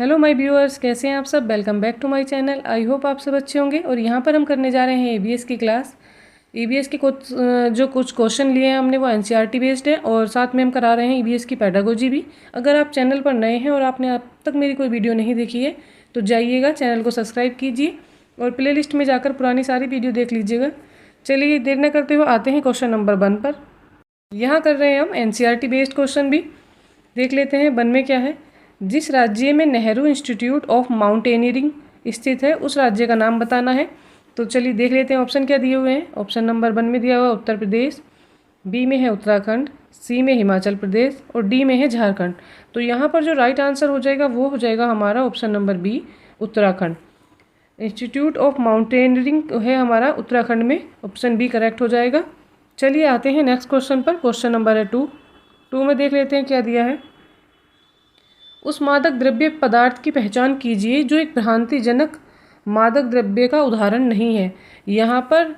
Hello my viewers, कैसे हैं आप सब। Welcome back to my channel. I hope आप सब अच्छे होंगे। और यहाँ पर हम करने जा रहे हैं ईवीएस की क्लास। ईवीएस के कुछ क्वेश्चन लिए हैं हमने, वो एनसीईआरटी बेस्ड है और साथ में हम करा रहे हैं ईवीएस की पेडागोजी भी। अगर आप चैनल पर नए हैं और आपने अब तक मेरी कोई वीडियो नहीं देखी है तो जाइएगा, चैनल को सब्सक्राइब कीजिए और प्ले लिस्ट में जाकर पुरानी सारी वीडियो देख लीजिएगा। चलिए देर न करते हुए आते हैं क्वेश्चन नंबर 1 पर। यहाँ कर रहे हैं हम एनसीईआरटी बेस्ड क्वेश्चन भी। देख लेते हैं 1 में क्या है। जिस राज्य में नेहरू इंस्टीट्यूट ऑफ माउंटेनियरिंग स्थित है उस राज्य का नाम बताना है। तो चलिए देख लेते हैं ऑप्शन क्या दिए हुए हैं। ऑप्शन नंबर 1 में दिया हुआ है उत्तर प्रदेश, बी में है उत्तराखंड, सी में हिमाचल प्रदेश और डी में है झारखंड। तो यहाँ पर जो राइट आंसर हो जाएगा वो हो जाएगा हमारा option number B, Uttarakhand. Institute of Mountaineering है हमारा उत्तराखंड में, ऑप्शन बी करेक्ट हो जाएगा। चलिए आते हैं नेक्स्ट क्वेश्चन पर। क्वेश्चन नंबर है 2 में देख लेते हैं क्या दिया है। उस मादक द्रव्य पदार्थ की पहचान कीजिए जो एक भ्रांतिजनक मादक द्रव्य का उदाहरण नहीं है। यहाँ पर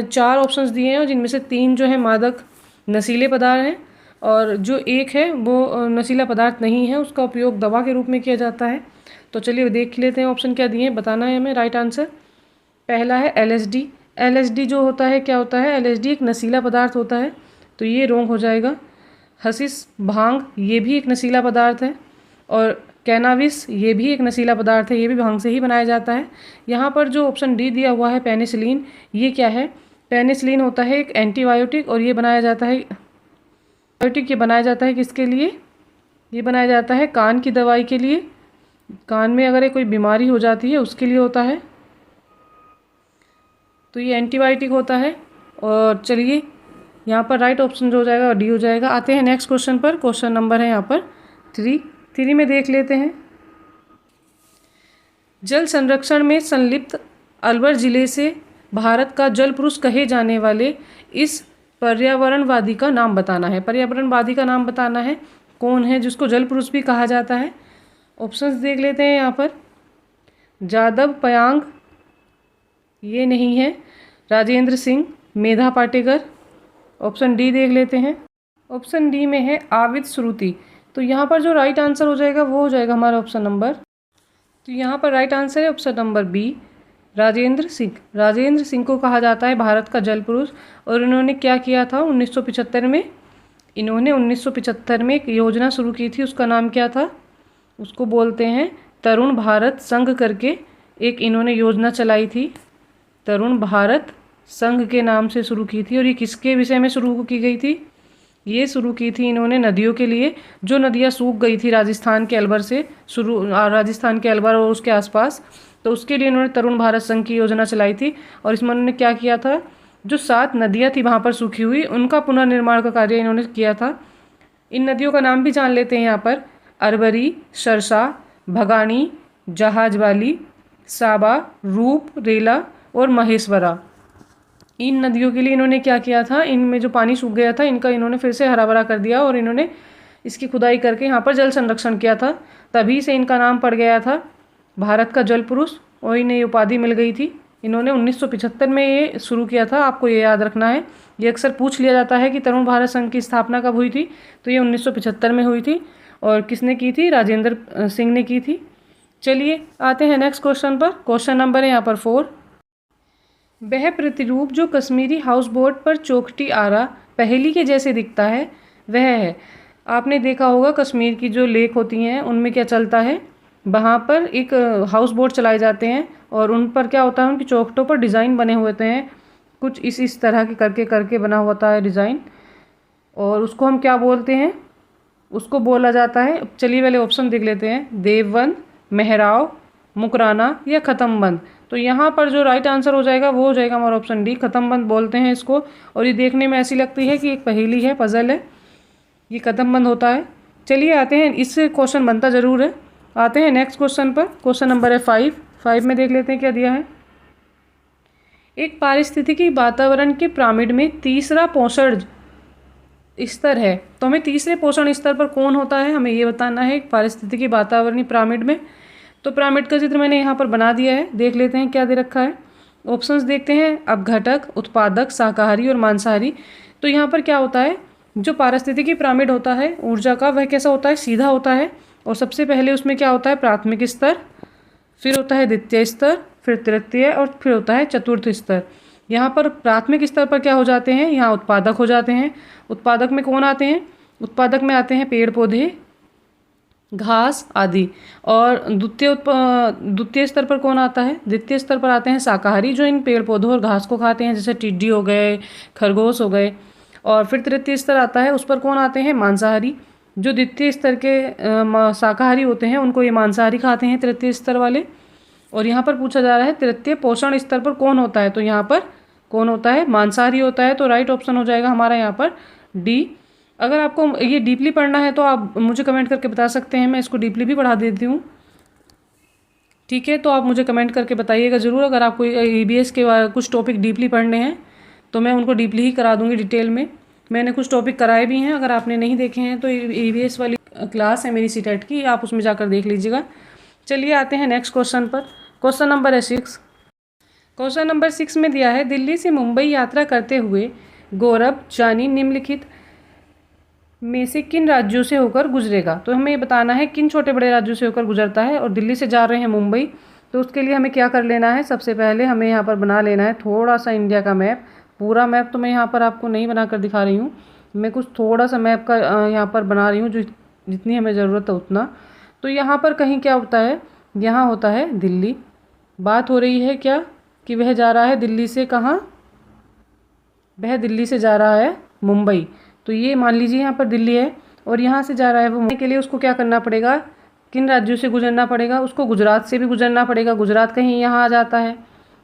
4 ऑप्शंस दिए हैं जिनमें से 3 जो है मादक नशीले पदार्थ हैं और जो एक है वो नशीला पदार्थ नहीं है, उसका उपयोग दवा के रूप में किया जाता है। तो चलिए देख लेते हैं ऑप्शन क्या दिए हैं, बताना है हमें राइट आंसर। पहला है एलएसडी। एलएसडी जो होता है क्या होता है, एलएसडी एक नशीला पदार्थ होता है, तो ये रॉन्ग हो जाएगा। हशीश, भांग, ये भी एक नशीला पदार्थ है। और कैनाबिस, ये भी एक नशीला पदार्थ है, ये भी भांग से ही बनाया जाता है। यहाँ पर जो ऑप्शन डी दिया हुआ है पेनिसिलिन, ये क्या है। पेनिसिलिन होता है एक एंटीबायोटिक और ये बनाया जाता है, बायोटिक ये बनाया जाता है किसके लिए, ये बनाया जाता है कान की दवाई के लिए। कान में अगर कोई बीमारी हो जाती है उसके लिए होता है, तो ये एंटीबायोटिक होता है। और चलिए यहाँ पर राइट ऑप्शन जो हो जाएगा डी हो जाएगा। आते हैं नेक्स्ट क्वेश्चन पर। क्वेश्चन नंबर है यहाँ पर 3 में देख लेते हैं। जल संरक्षण में संलिप्त अलवर जिले से भारत का जल पुरुष कहे जाने वाले इस पर्यावरणवादी का नाम बताना है। पर्यावरणवादी का नाम बताना है, कौन है जिसको जल पुरुष भी कहा जाता है। ऑप्शंस देख लेते हैं यहाँ पर। जादव पयांग, ये नहीं है। राजेंद्र सिंह, मेधा पाटेकर। ऑप्शन डी देख लेते हैं। ऑप्शन डी में है आविद श्रुति। तो यहाँ पर जो राइट आंसर हो जाएगा वो हो जाएगा हमारा ऑप्शन नंबर, तो यहाँ पर राइट आंसर है option number B, Rajendra Singh. Rajendra Singh को कहा जाता है भारत का जल पुरुष। और इन्होंने क्या किया था 1975 में, इन्होंने 1975 में एक योजना शुरू की थी, उसका नाम क्या था, उसको बोलते हैं तरुण भारत संघ करके एक इन्होंने योजना चलाई थी। तरुण भारत संघ के नाम से शुरू की थी। और ये किसके विषय में शुरू की गई थी, ये शुरू की थी इन्होंने नदियों के लिए, जो नदियाँ सूख गई थी राजस्थान के अलवर से राजस्थान के अलवर और उसके आसपास, तो उसके लिए इन्होंने तरुण भारत संघ की योजना चलाई थी। और इसमें उन्होंने क्या किया था, जो 7 नदियाँ थी वहाँ पर सूखी हुई, उनका पुनर्निर्माण का कार्य इन्होंने किया था। इन नदियों का नाम भी जान लेते हैं यहाँ पर। अरवरी, सरसा, भगानी, जहाजवाली, साबा, रूप, रेला और महेश्वरा। इन नदियों के लिए इन्होंने क्या किया था, इनमें जो पानी सूख गया था इनका इन्होंने फिर से हरा भरा कर दिया और इन्होंने इसकी खुदाई करके यहाँ पर जल संरक्षण किया था। तभी से इनका नाम पड़ गया था भारत का जल पुरुष और इन्हें ये उपाधि मिल गई थी। इन्होंने 1975 में ये शुरू किया था, आपको ये याद रखना है। ये अक्सर पूछ लिया जाता है कि तरुण भारत संघ की स्थापना कब हुई थी, तो ये 1975 में हुई थी। और किसने की थी, राजेंद्र सिंह ने की थी। चलिए आते हैं नेक्स्ट क्वेश्चन पर। क्वेश्चन नंबर है यहाँ पर 4। वह प्रतिरूप जो कश्मीरी हाउस बोट पर चौखटी आरा पहेली के जैसे दिखता है वह है। आपने देखा होगा कश्मीर की जो लेक होती हैं उनमें क्या चलता है, वहाँ पर एक हाउस बोट चलाए जाते हैं और उन पर क्या होता है, उनकी चौखटों पर डिज़ाइन बने हुए होते हैं, कुछ इस तरह के करके करके बना होता है डिज़ाइन। और उसको हम क्या बोलते हैं, उसको बोला जाता है, चलिए पहले ऑप्शन देख लेते हैं। देवबंद, मेहराव, मुकराना या खत्मबंद। तो यहाँ पर जो राइट आंसर हो जाएगा वो हो जाएगा हमारा ऑप्शन डी, खत्मबंद बोलते हैं इसको। और ये देखने में ऐसी लगती है कि एक पहेली है, पजल है, ये खत्मबंद होता है। चलिए आते हैं, इससे क्वेश्चन बनता ज़रूर है। आते हैं नेक्स्ट क्वेश्चन पर। क्वेश्चन नंबर है 5 में देख लेते हैं क्या दिया है। एक पारिस्थितिकी वातावरण के पिरामिड में तीसरा पोषण स्तर है, तो हमें तीसरे पोषण स्तर पर कौन होता है हमें ये बताना है पारिस्थितिकी वातावरणीय पिरामिड में। तो पिरामिड का चित्र मैंने यहाँ पर बना दिया है, देख लेते हैं क्या दे रखा है। ऑप्शंस देखते हैं, अपघटक, उत्पादक, शाकाहारी और मांसाहारी। तो यहाँ पर क्या होता है, जो पारिस्थितिकी पिरामिड होता है ऊर्जा का, वह कैसा होता है, सीधा होता है। और सबसे पहले उसमें क्या होता है, प्राथमिक स्तर, फिर होता है द्वितीय स्तर, फिर तृतीय और फिर होता है चतुर्थ स्तर। यहाँ पर प्राथमिक स्तर पर क्या हो जाते हैं, यहाँ उत्पादक हो जाते हैं। उत्पादक में कौन आते हैं, उत्पादक में आते हैं पेड़ पौधे, घास आदि। और द्वितीय स्तर पर कौन आता है, द्वितीय स्तर पर आते हैं शाकाहारी, जो इन पेड़ पौधों और घास को खाते हैं, जैसे टिड्डी हो गए, खरगोश हो गए। और फिर तृतीय स्तर आता है, उस पर कौन आते हैं, मांसाहारी, जो द्वितीय स्तर के शाकाहारी होते हैं उनको ये मांसाहारी खाते हैं, तृतीय स्तर वाले। और यहाँ पर पूछा जा रहा है तृतीय पोषण स्तर पर कौन होता है, तो यहाँ पर कौन होता है, मांसाहारी होता है। तो राइट ऑप्शन हो जाएगा हमारा यहाँ पर डी। अगर आपको ये डीपली पढ़ना है तो आप मुझे कमेंट करके बता सकते हैं, मैं इसको डीपली भी पढ़ा देती हूँ, ठीक है। तो आप मुझे कमेंट करके बताइएगा ज़रूर। अगर आपको EVS के कुछ टॉपिक डीपली पढ़ने हैं तो मैं उनको डीपली ही करा दूँगी, डिटेल में। मैंने कुछ टॉपिक कराए भी हैं, अगर आपने नहीं देखे हैं तो EVS वाली क्लास है मेरी CTET की, आप उसमें जाकर देख लीजिएगा। चलिए आते हैं नेक्स्ट क्वेश्चन पर। क्वेश्चन नंबर है 6। क्वेश्चन नंबर 6 में दिया है, दिल्ली से मुंबई यात्रा करते हुए गौरव जानी निम्नलिखित में से किन राज्यों से होकर गुजरेगा। तो हमें ये बताना है किन छोटे बड़े राज्यों से होकर गुजरता है। और दिल्ली से जा रहे हैं मुंबई, तो उसके लिए हमें क्या कर लेना है, सबसे पहले हमें यहाँ पर बना लेना है थोड़ा सा इंडिया का मैप। पूरा मैप तो मैं यहाँ पर आपको नहीं बना कर दिखा रही हूँ, मैं कुछ थोड़ा सा मैप का यहाँ पर बना रही हूँ, जो जितनी हमें ज़रूरत है उतना। तो यहाँ पर कहीं क्या होता है, यहाँ होता है दिल्ली। बात हो रही है क्या कि वह जा रहा है दिल्ली से कहाँ, वह दिल्ली से जा रहा है मुंबई। तो ये मान लीजिए यहाँ पर दिल्ली है और यहाँ से जा रहा है वो मुंबई के लिए। उसको क्या करना पड़ेगा, किन राज्यों से गुजरना पड़ेगा, उसको गुजरात से भी गुजरना पड़ेगा। गुजरात कहीं यहाँ आ जाता है,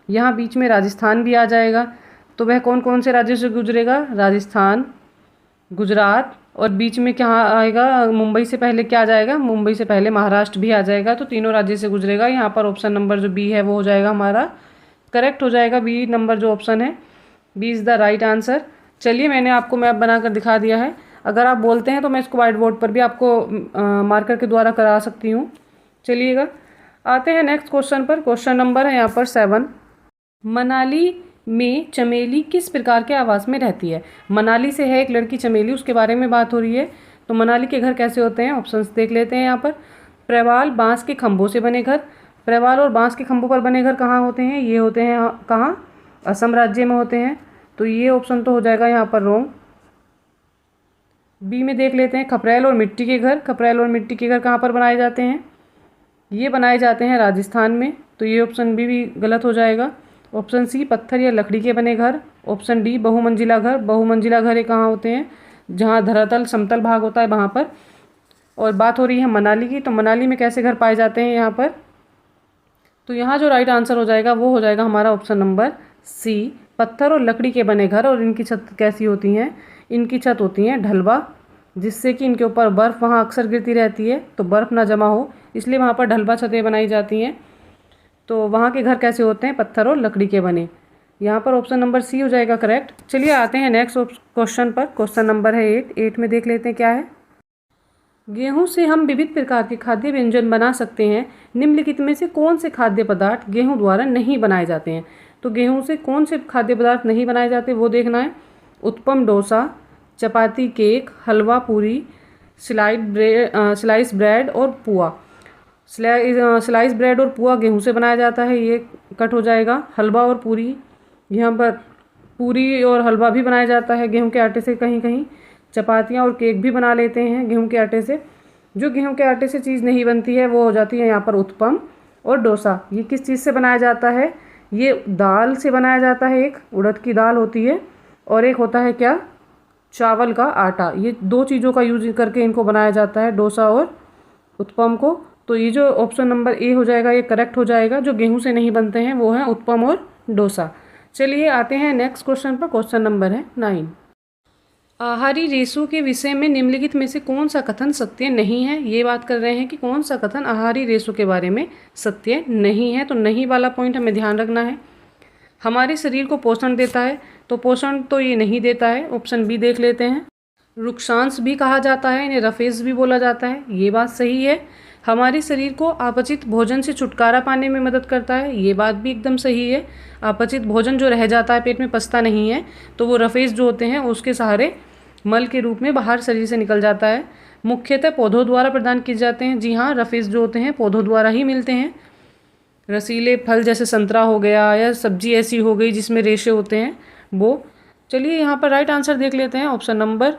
यहाँ बीच में राजस्थान भी आ जाएगा। तो वह कौन कौन से राज्यों से गुजरेगा, राजस्थान, गुजरात, और बीच में क्या आएगा, मुंबई से पहले क्या आ जाएगा, मुंबई से पहले महाराष्ट्र भी आ जाएगा। तो तीनों राज्य से गुजरेगा। यहाँ पर ऑप्शन नंबर जो बी है वो हो जाएगा हमारा करेक्ट हो जाएगा। बी नंबर जो ऑप्शन है, B is the right answer. चलिए मैंने आपको मैप बनाकर दिखा दिया है। अगर आप बोलते हैं तो मैं इसको व्हाइट बोर्ड पर भी आपको मार्कर के द्वारा करा सकती हूँ। चलिएगा आते हैं नेक्स्ट क्वेश्चन पर। क्वेश्चन नंबर है यहाँ पर 7। मनाली में चमेली किस प्रकार के आवास में रहती है। मनाली से है एक लड़की चमेली, उसके बारे में बात हो रही है। तो मनाली के घर कैसे होते हैं, ऑप्शंस देख लेते हैं यहाँ पर। प्रवाल, बांस के खंभों से बने घर। प्रवाल और बांस के खंभों पर बने घर कहाँ होते हैं, ये होते हैं कहाँ, असम राज्य में होते हैं। तो ये ऑप्शन तो हो जाएगा यहाँ पर रॉन्ग। बी में देख लेते हैं, खपरेल और मिट्टी के घर। खपरेल और मिट्टी के घर कहाँ पर बनाए जाते हैं, ये बनाए जाते हैं राजस्थान में। तो ये ऑप्शन भी गलत हो जाएगा। ऑप्शन सी, पत्थर या लकड़ी के बने घर। ऑप्शन डी, बहुमंजिला घर। बहुमंजिला घर ये कहाँ होते हैं, जहाँ धरातल समतल भाग होता है वहाँ पर। और बात हो रही है मनाली की, तो मनाली में कैसे घर पाए जाते हैं यहाँ पर। तो यहाँ जो राइट आंसर हो जाएगा वो हो जाएगा हमारा ऑप्शन नंबर सी, पत्थर और लकड़ी के बने घर। और इनकी छत कैसी होती हैं, इनकी छत होती हैं ढलवा, जिससे कि इनके ऊपर बर्फ़ वहाँ अक्सर गिरती रहती है, तो बर्फ़ ना जमा हो इसलिए वहाँ पर ढलवा छतें बनाई जाती हैं। तो वहाँ के घर कैसे होते हैं, पत्थर और लकड़ी के बने। यहाँ पर ऑप्शन नंबर सी हो जाएगा करेक्ट। चलिए आते हैं नेक्स्ट क्वेश्चन पर। क्वेश्चन नंबर है 8। 8 में देख लेते हैं क्या है। गेहूं से हम विविध प्रकार के खाद्य व्यंजन बना सकते हैं, निम्नलिखित में से कौन से खाद्य पदार्थ गेहूं द्वारा नहीं बनाए जाते हैं। तो गेहूं से कौन से खाद्य पदार्थ नहीं बनाए जाते वो देखना है। उत्पम, डोसा, चपाती, केक, हलवा पूरी, स्लाइस ब्रेड और पुआ। स्लाइस ब्रेड और पुआ गेहूं से बनाया जाता है, ये कट हो जाएगा। हलवा और पूरी, यहाँ पर पूरी और हलवा भी बनाया जाता है गेहूं के आटे से कहीं कहीं। चपातियाँ और केक भी बना लेते हैं गेहूं के आटे से। जो गेहूं के आटे से चीज़ नहीं बनती है वो हो जाती है यहाँ पर उत्पम और डोसा। ये किस चीज़ से बनाया जाता है, ये दाल से बनाया जाता है। एक उड़द की दाल होती है और एक होता है क्या, चावल का आटा। ये दो चीज़ों का यूज करके इनको बनाया जाता है, डोसा और उत्पम को। तो ये जो ऑप्शन नंबर ए हो जाएगा ये करेक्ट हो जाएगा। जो गेहूं से नहीं बनते हैं वो है उत्पम और डोसा। चलिए आते हैं नेक्स्ट क्वेश्चन पर। क्वेश्चन नंबर है 9। आहारी रेशों के विषय में निम्नलिखित में से कौन सा कथन सत्य नहीं है। ये बात कर रहे हैं कि कौन सा कथन आहारी रेशों के बारे में सत्य नहीं है। तो नहीं वाला पॉइंट हमें ध्यान रखना है। हमारे शरीर को पोषण देता है, तो पोषण तो ये नहीं देता है। ऑप्शन बी देख लेते हैं। रुक्षांश भी कहा जाता है, इन्हें रफेज भी बोला जाता है, ये बात सही है। हमारे शरीर को अपचित भोजन से छुटकारा पाने में मदद करता है, ये बात भी एकदम सही है। अपचित भोजन जो रह जाता है, पेट में पचता नहीं है, तो वो रफेज जो होते हैं उसके सहारे मल के रूप में बाहर शरीर से निकल जाता है। मुख्यतः पौधों द्वारा प्रदान किए जाते हैं। जी हाँ, रफीज जो होते हैं पौधों द्वारा ही मिलते हैं। रसीले फल जैसे संतरा हो गया या सब्जी ऐसी हो गई जिसमें रेशे होते हैं वो। चलिए यहाँ पर राइट आंसर देख लेते हैं, ऑप्शन नंबर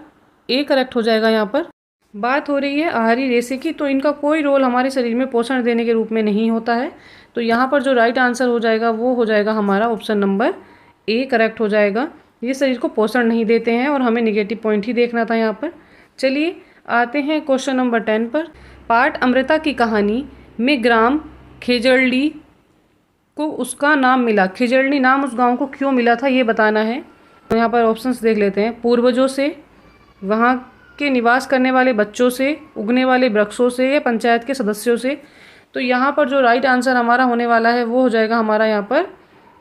ए करेक्ट हो जाएगा। यहाँ पर बात हो रही है आहारी रेशे की, तो इनका कोई रोल हमारे शरीर में पोषण देने के रूप में नहीं होता है। तो यहाँ पर जो राइट आंसर हो जाएगा वो हो जाएगा हमारा ऑप्शन नंबर ए करेक्ट हो जाएगा। ये शरीर को पोषण नहीं देते हैं और हमें निगेटिव पॉइंट ही देखना था यहाँ पर। चलिए आते हैं क्वेश्चन नंबर 10 पर। पाठ अमृता की कहानी में ग्राम खेजड़ली को उसका नाम मिला। खेजड़ली नाम उस गांव को क्यों मिला था ये बताना है। तो यहाँ पर ऑप्शंस देख लेते हैं। पूर्वजों से, वहाँ के निवास करने वाले बच्चों से, उगने वाले वृक्षों से या पंचायत के सदस्यों से। तो यहाँ पर जो राइट आंसर हमारा होने वाला है वो हो जाएगा हमारा यहाँ पर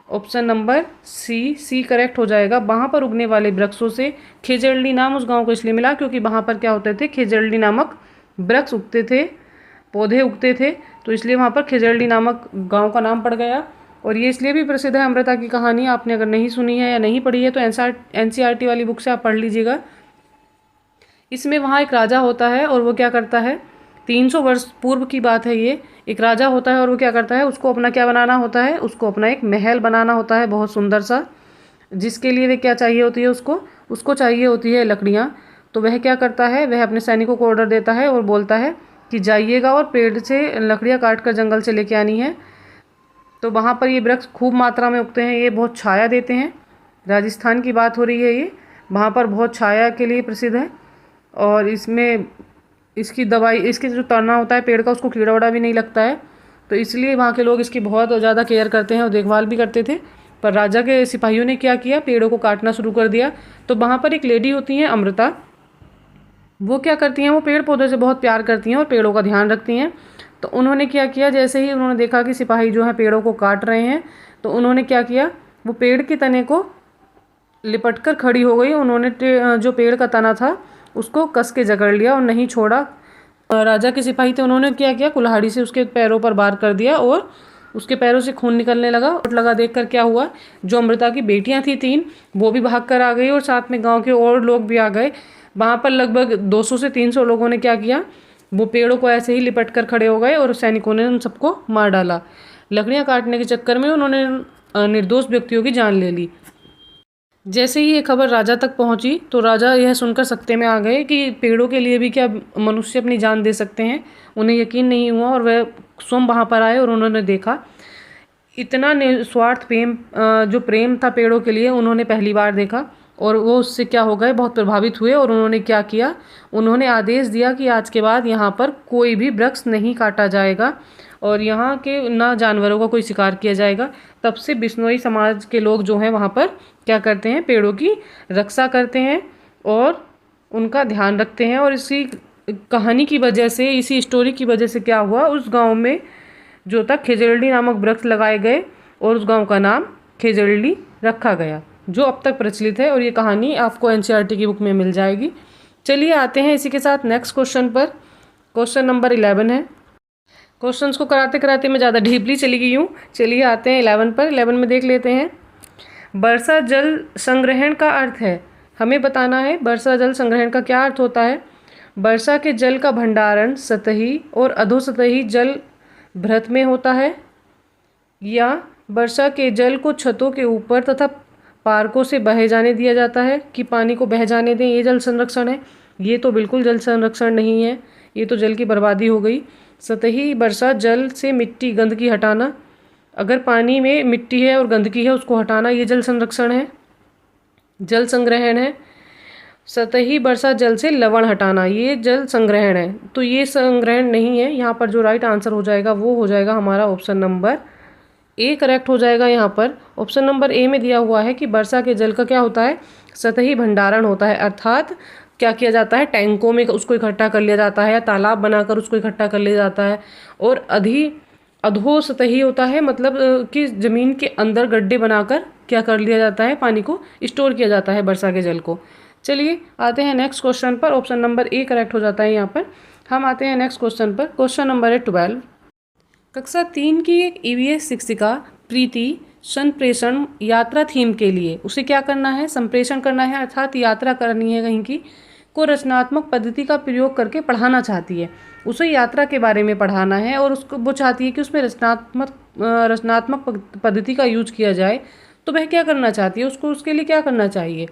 ऑप्शन नंबर सी करेक्ट हो जाएगा। वहाँ पर उगने वाले वृक्षों से। खेजड़ली नाम उस गांव को इसलिए मिला क्योंकि वहाँ पर क्या होते थे, खेजड़ली नामक वृक्ष उगते थे, पौधे उगते थे, तो इसलिए वहाँ पर खेजड़ली नामक गांव का नाम पड़ गया। और ये इसलिए भी प्रसिद्ध है अमृता की कहानी। आपने अगर नहीं सुनी है या नहीं पढ़ी है तो NCERT वाली बुक से आप पढ़ लीजिएगा। इसमें वहाँ एक राजा होता है और वो क्या करता है, 300 वर्ष पूर्व की बात है ये। एक राजा होता है और वो क्या करता है, उसको अपना क्या बनाना होता है, उसको अपना एक महल बनाना होता है बहुत सुंदर सा, जिसके लिए वे क्या चाहिए होती है, उसको चाहिए होती है लकड़ियाँ। तो वह क्या करता है, वह अपने सैनिकों को ऑर्डर देता है और बोलता है कि जाइएगा और पेड़ से लकड़ियाँ काट कर जंगल से लेके आनी है। तो वहाँ पर ये वृक्ष खूब मात्रा में उगते हैं, ये बहुत छाया देते हैं। राजस्थान की बात हो रही है ये, वहाँ पर बहुत छाया के लिए प्रसिद्ध है। और इसमें इसकी दवाई, इसके जो तना होता है पेड़ का, उसको कीड़ा वड़ा भी नहीं लगता है। तो इसलिए वहाँ के लोग इसकी बहुत ज़्यादा केयर करते हैं और देखभाल भी करते थे। पर राजा के सिपाहियों ने क्या किया, पेड़ों को काटना शुरू कर दिया। तो वहाँ पर एक लेडी होती हैं अमृता, वो क्या करती हैं, वो पेड़ पौधों से बहुत प्यार करती हैं और पेड़ों का ध्यान रखती हैं। तो उन्होंने क्या किया, जैसे ही उन्होंने देखा कि सिपाही जो है पेड़ों को काट रहे हैं, तो उन्होंने क्या किया, वो पेड़ के तने को लिपट कर खड़ी हो गई। उन्होंने जो पेड़ का तना था उसको कस के जकड़ लिया और नहीं छोड़ा। राजा के सिपाही थे, उन्होंने क्या किया, कुल्हाड़ी से उसके पैरों पर वार कर दिया और उसके पैरों से खून निकलने लगा। चोट लगा देखकर क्या हुआ, जो अमृता की बेटियां थी 3, वो भी भाग कर आ गई और साथ में गांव के और लोग भी आ गए। वहाँ पर लगभग 200 से 300 लोगों ने क्या किया, वो पेड़ों को ऐसे ही लिपट कर खड़े हो गए और सैनिकों ने उन सबको मार डाला। लकड़ियाँ काटने के चक्कर में उन्होंने निर्दोष व्यक्तियों की जान ले ली। जैसे ही ये खबर राजा तक पहुंची तो राजा यह सुनकर सकते में आ गए कि पेड़ों के लिए भी क्या मनुष्य अपनी जान दे सकते हैं। उन्हें यकीन नहीं हुआ और वह स्वयं वहाँ पर आए और उन्होंने देखा। इतना निस्वार्थ प्रेम, जो प्रेम था पेड़ों के लिए, उन्होंने पहली बार देखा और वो उससे क्या हो गए, बहुत प्रभावित हुए। और उन्होंने क्या किया, उन्होंने आदेश दिया कि आज के बाद यहाँ पर कोई भी वृक्ष नहीं काटा जाएगा और यहाँ के ना जानवरों का कोई शिकार किया जाएगा। तब से बिश्नोई समाज के लोग जो हैं वहाँ पर क्या करते हैं, पेड़ों की रक्षा करते हैं और उनका ध्यान रखते हैं। और इसी कहानी की वजह से, इसी स्टोरी की वजह से क्या हुआ, उस गांव में जो था खेजड़ली नामक वृक्ष लगाए गए और उस गांव का नाम खेजड़ली रखा गया, जो अब तक प्रचलित है। और ये कहानी आपको NCERT की बुक में मिल जाएगी। चलिए आते हैं इसी के साथ नेक्स्ट क्वेश्चन पर। क्वेश्चन नंबर 11 है। क्वेश्चंस को कराते कराते मैं ज़्यादा डीपली चली गई हूँ। चलिए आते हैं 11 पर। 11 में देख लेते हैं, वर्षा जल संग्रहण का अर्थ है। हमें बताना है वर्षा जल संग्रहण का क्या अर्थ होता है। वर्षा के जल का भंडारण सतही और अधोसतही जल भ्रत में होता है, या वर्षा के जल को छतों के ऊपर तथा पार्कों से बहे जाने दिया जाता है कि पानी को बह जाने दें, ये जल संरक्षण है। ये तो बिल्कुल जल संरक्षण नहीं है, ये तो जल की बर्बादी हो गई। सतही वर्षा जल से मिट्टी गंदगी हटाना, अगर पानी में मिट्टी है और गंदगी है उसको हटाना, ये जल संरक्षण है। जल संग्रहण है, सतही वर्षा जल से लवण हटाना, ये जल संग्रहण है। तो ये संग्रहण नहीं है। यहाँ पर जो राइट आंसर हो जाएगा वो हो जाएगा हमारा ऑप्शन नंबर ए करेक्ट हो जाएगा। यहाँ पर ऑप्शन नंबर ए में दिया हुआ है कि वर्षा के जल का क्या होता है, सतही भंडारण होता है। अर्थात क्या किया जाता है, टैंकों में उसको इकट्ठा कर लिया जाता है या तालाब बनाकर उसको इकट्ठा कर लिया जाता है। और अधो सतही होता है, मतलब कि ज़मीन के अंदर गड्ढे बनाकर क्या कर लिया जाता है, पानी को स्टोर किया जाता है, वर्षा के जल को। चलिए आते हैं नेक्स्ट क्वेश्चन पर। ऑप्शन नंबर ए करेक्ट हो जाता है यहाँ पर। हम आते हैं नेक्स्ट क्वेश्चन पर। क्वेश्चन नंबर है 12। कक्षा 3 की एक EVS शिक्षिका प्रीति संप्रेषण यात्रा थीम के लिए उसे क्या करना है, संप्रेषण करना है, अर्थात यात्रा करनी है कहीं की। को रचनात्मक पद्धति का प्रयोग करके पढ़ाना चाहती है। उसे यात्रा के बारे में पढ़ाना है और उसको वो चाहती है कि उसमें रचनात्मक पद्धति का यूज किया जाए। तो वह क्या करना चाहती है, उसको उसके लिए क्या करना चाहिए।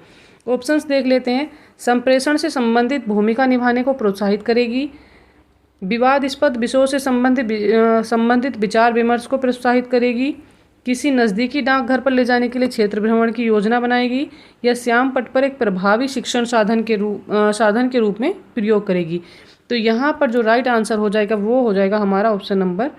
ऑप्शंस देख लेते हैं। संप्रेषण से संबंधित भूमिका निभाने को प्रोत्साहित करेगी, विवादास्पद विषयों से संबंधित विचार विमर्श को प्रोत्साहित करेगी, किसी नज़दीकी डाकघर पर ले जाने के लिए क्षेत्र भ्रमण की योजना बनाएगी, या श्याम पट पर एक प्रभावी शिक्षण साधन के रूप में प्रयोग करेगी। तो यहाँ पर जो राइट आंसर हो जाएगा वो हो जाएगा हमारा ऑप्शन नंबर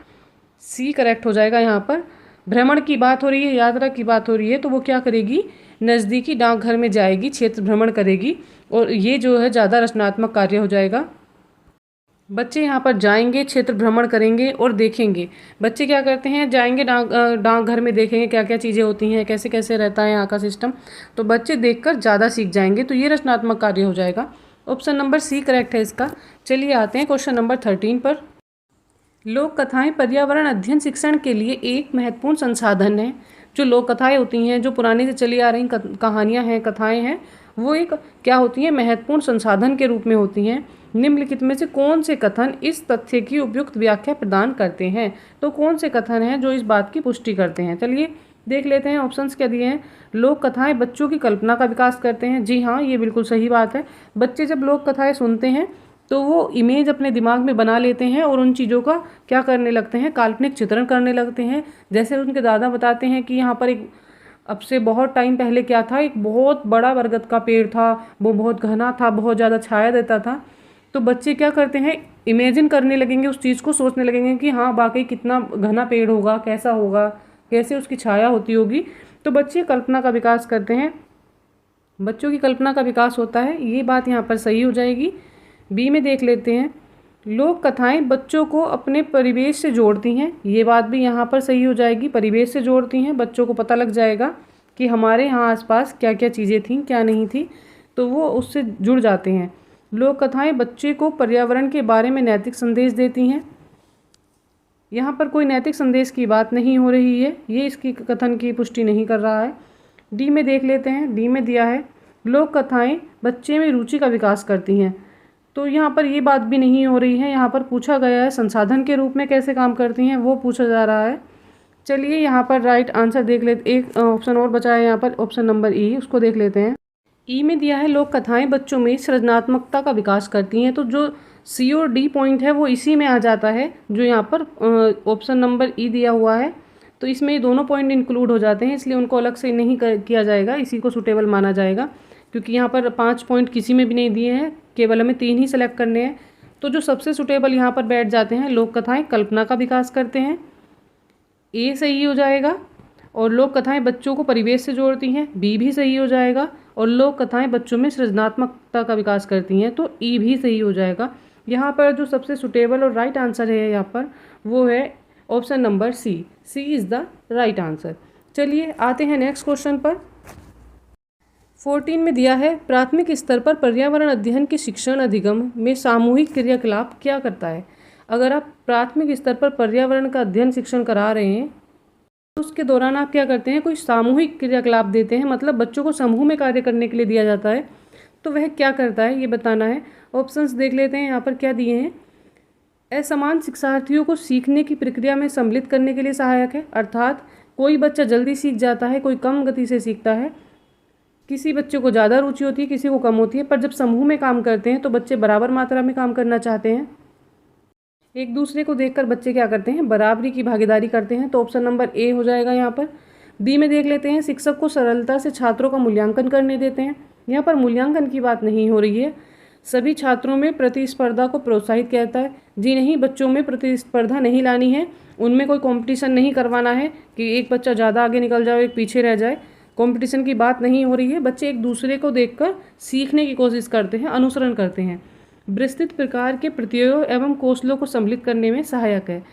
सी करेक्ट हो जाएगा। यहाँ पर भ्रमण की बात हो रही है, यात्रा की बात हो रही है, तो वो क्या करेगी, नज़दीकी डाकघर में जाएगी, क्षेत्र भ्रमण करेगी, और ये जो है ज़्यादा रचनात्मक कार्य हो जाएगा। बच्चे यहाँ पर जाएंगे, क्षेत्र भ्रमण करेंगे और देखेंगे। बच्चे क्या करते हैं, जाएंगे डाकघर में, देखेंगे क्या क्या चीज़ें होती हैं, कैसे कैसे रहता है यहाँ का सिस्टम। तो बच्चे देखकर ज़्यादा सीख जाएंगे, तो ये रचनात्मक कार्य हो जाएगा। ऑप्शन नंबर सी करेक्ट है इसका। चलिए आते हैं क्वेश्चन नंबर 13 पर। लोक कथाएँ पर्यावरण अध्ययन शिक्षण के लिए एक महत्वपूर्ण संसाधन है। जो लोक कथाएँ होती हैं, जो पुराने से चली आ रही कहानियाँ हैं, कथाएँ हैं, वो एक क्या होती हैं, महत्वपूर्ण संसाधन के रूप में होती हैं। निम्नलिखित में से कौन से कथन इस तथ्य की उपयुक्त व्याख्या प्रदान करते हैं। तो कौन से कथन हैं जो इस बात की पुष्टि करते हैं। चलिए देख लेते हैं ऑप्शंस क्या दिए हैं। लोक कथाएं बच्चों की कल्पना का विकास करते हैं। जी हाँ, ये बिल्कुल सही बात है। बच्चे जब लोक कथाएं सुनते हैं तो वो इमेज अपने दिमाग में बना लेते हैं और उन चीज़ों का क्या करने लगते हैं, काल्पनिक चित्रण करने लगते हैं। जैसे उनके दादा बताते हैं कि यहाँ पर एक अब से बहुत टाइम पहले क्या था, एक बहुत बड़ा बरगद का पेड़ था, वो बहुत घना था, बहुत ज़्यादा छाया देता था। तो बच्चे क्या करते हैं, इमेजिन करने लगेंगे, उस चीज़ को सोचने लगेंगे कि हाँ वाकई कितना घना पेड़ होगा, कैसा होगा, कैसे उसकी छाया होती होगी। तो बच्चे कल्पना का विकास करते हैं, बच्चों की कल्पना का विकास होता है। ये बात यहाँ पर सही हो जाएगी। बी में देख लेते हैं। लोक कथाएं बच्चों को अपने परिवेश से जोड़ती हैं। ये बात भी यहाँ पर सही हो जाएगी, परिवेश से जोड़ती हैं। बच्चों को पता लग जाएगा कि हमारे यहाँ आसपास क्या क्या चीज़ें थीं, क्या नहीं थी, तो वो उससे जुड़ जाते हैं। लोक कथाएं बच्चे को पर्यावरण के बारे में नैतिक संदेश देती हैं। यहाँ पर कोई नैतिक संदेश की बात नहीं हो रही है, ये इसकी कथन की पुष्टि नहीं कर रहा है। डी में देख लेते हैं। डी में दिया है लोक कथाएं बच्चे में रुचि का विकास करती हैं। तो यहाँ पर ये बात भी नहीं हो रही है। यहाँ पर पूछा गया है संसाधन के रूप में कैसे काम करती हैं, वो पूछा जा रहा है। चलिए यहाँ पर राइट आंसर देख लेते, एक ऑप्शन और बचा है यहाँ पर, ऑप्शन नंबर ई, उसको देख लेते हैं। ई में दिया है लोक कथाएं बच्चों में सृजनात्मकता का विकास करती हैं। तो जो सी और डी पॉइंट है वो इसी में आ जाता है, जो यहाँ पर ऑप्शन नंबर ई दिया हुआ है। तो इसमें ये दोनों पॉइंट इंक्लूड हो जाते हैं, इसलिए उनको अलग से नहीं किया जाएगा, इसी को सुटेबल माना जाएगा। क्योंकि यहाँ पर 5 पॉइंट किसी में भी नहीं दिए हैं, केवल हमें 3 ही सेलेक्ट करने हैं। तो जो सबसे सुटेबल यहाँ पर बैठ जाते हैं, लोक कथाएं कल्पना का विकास करते हैं, ए सही हो जाएगा। और लोक कथाएं बच्चों को परिवेश से जोड़ती हैं, बी भी सही हो जाएगा। और लोक कथाएं बच्चों में सृजनात्मकता का विकास करती हैं, तो ई भी सही हो जाएगा। यहाँ पर जो सबसे सुटेबल और राइट आंसर है यहाँ पर, वो है option number C. C is the right answer. चलिए आते हैं नेक्स्ट क्वेश्चन पर। 14 में दिया है प्राथमिक स्तर पर पर्यावरण अध्ययन के शिक्षण अधिगम में सामूहिक क्रियाकलाप क्या करता है। अगर आप प्राथमिक स्तर पर पर्यावरण का अध्ययन शिक्षण करा रहे हैं तो उसके दौरान आप क्या करते हैं, कोई सामूहिक क्रियाकलाप देते हैं, मतलब बच्चों को समूह में कार्य करने के लिए दिया जाता है। तो वह क्या करता है ये बताना है। ऑप्शंस देख लेते हैं यहाँ पर क्या दिए हैं। असमान शिक्षार्थियों को सीखने की प्रक्रिया में सम्मिलित करने के लिए सहायक है, अर्थात कोई बच्चा जल्दी सीख जाता है, कोई कम गति से सीखता है, किसी बच्चे को ज़्यादा रुचि होती है, किसी को कम होती है। पर जब समूह में काम करते हैं तो बच्चे बराबर मात्रा में काम करना चाहते हैं। एक दूसरे को देखकर बच्चे क्या करते हैं, बराबरी की भागीदारी करते हैं। तो ऑप्शन नंबर ए हो जाएगा यहाँ पर। बी में देख लेते हैं शिक्षक को सरलता से छात्रों का मूल्यांकन करने देते हैं। यहाँ पर मूल्यांकन की बात नहीं हो रही है, सभी छात्रों में प्रतिस्पर्धा को प्रोत्साहित करता है। जी नहीं, बच्चों में प्रतिस्पर्धा नहीं लानी है, उनमें कोई कंपटीशन नहीं करवाना है कि एक बच्चा ज़्यादा आगे निकल जाए, एक पीछे रह जाए। कंपटीशन की बात नहीं हो रही है। बच्चे एक दूसरे को देखकर सीखने की कोशिश करते हैं, अनुसरण करते हैं। विस्तृत प्रकार के प्रत्ययों एवं कौशलों को सम्मिलित करने में सहायक है।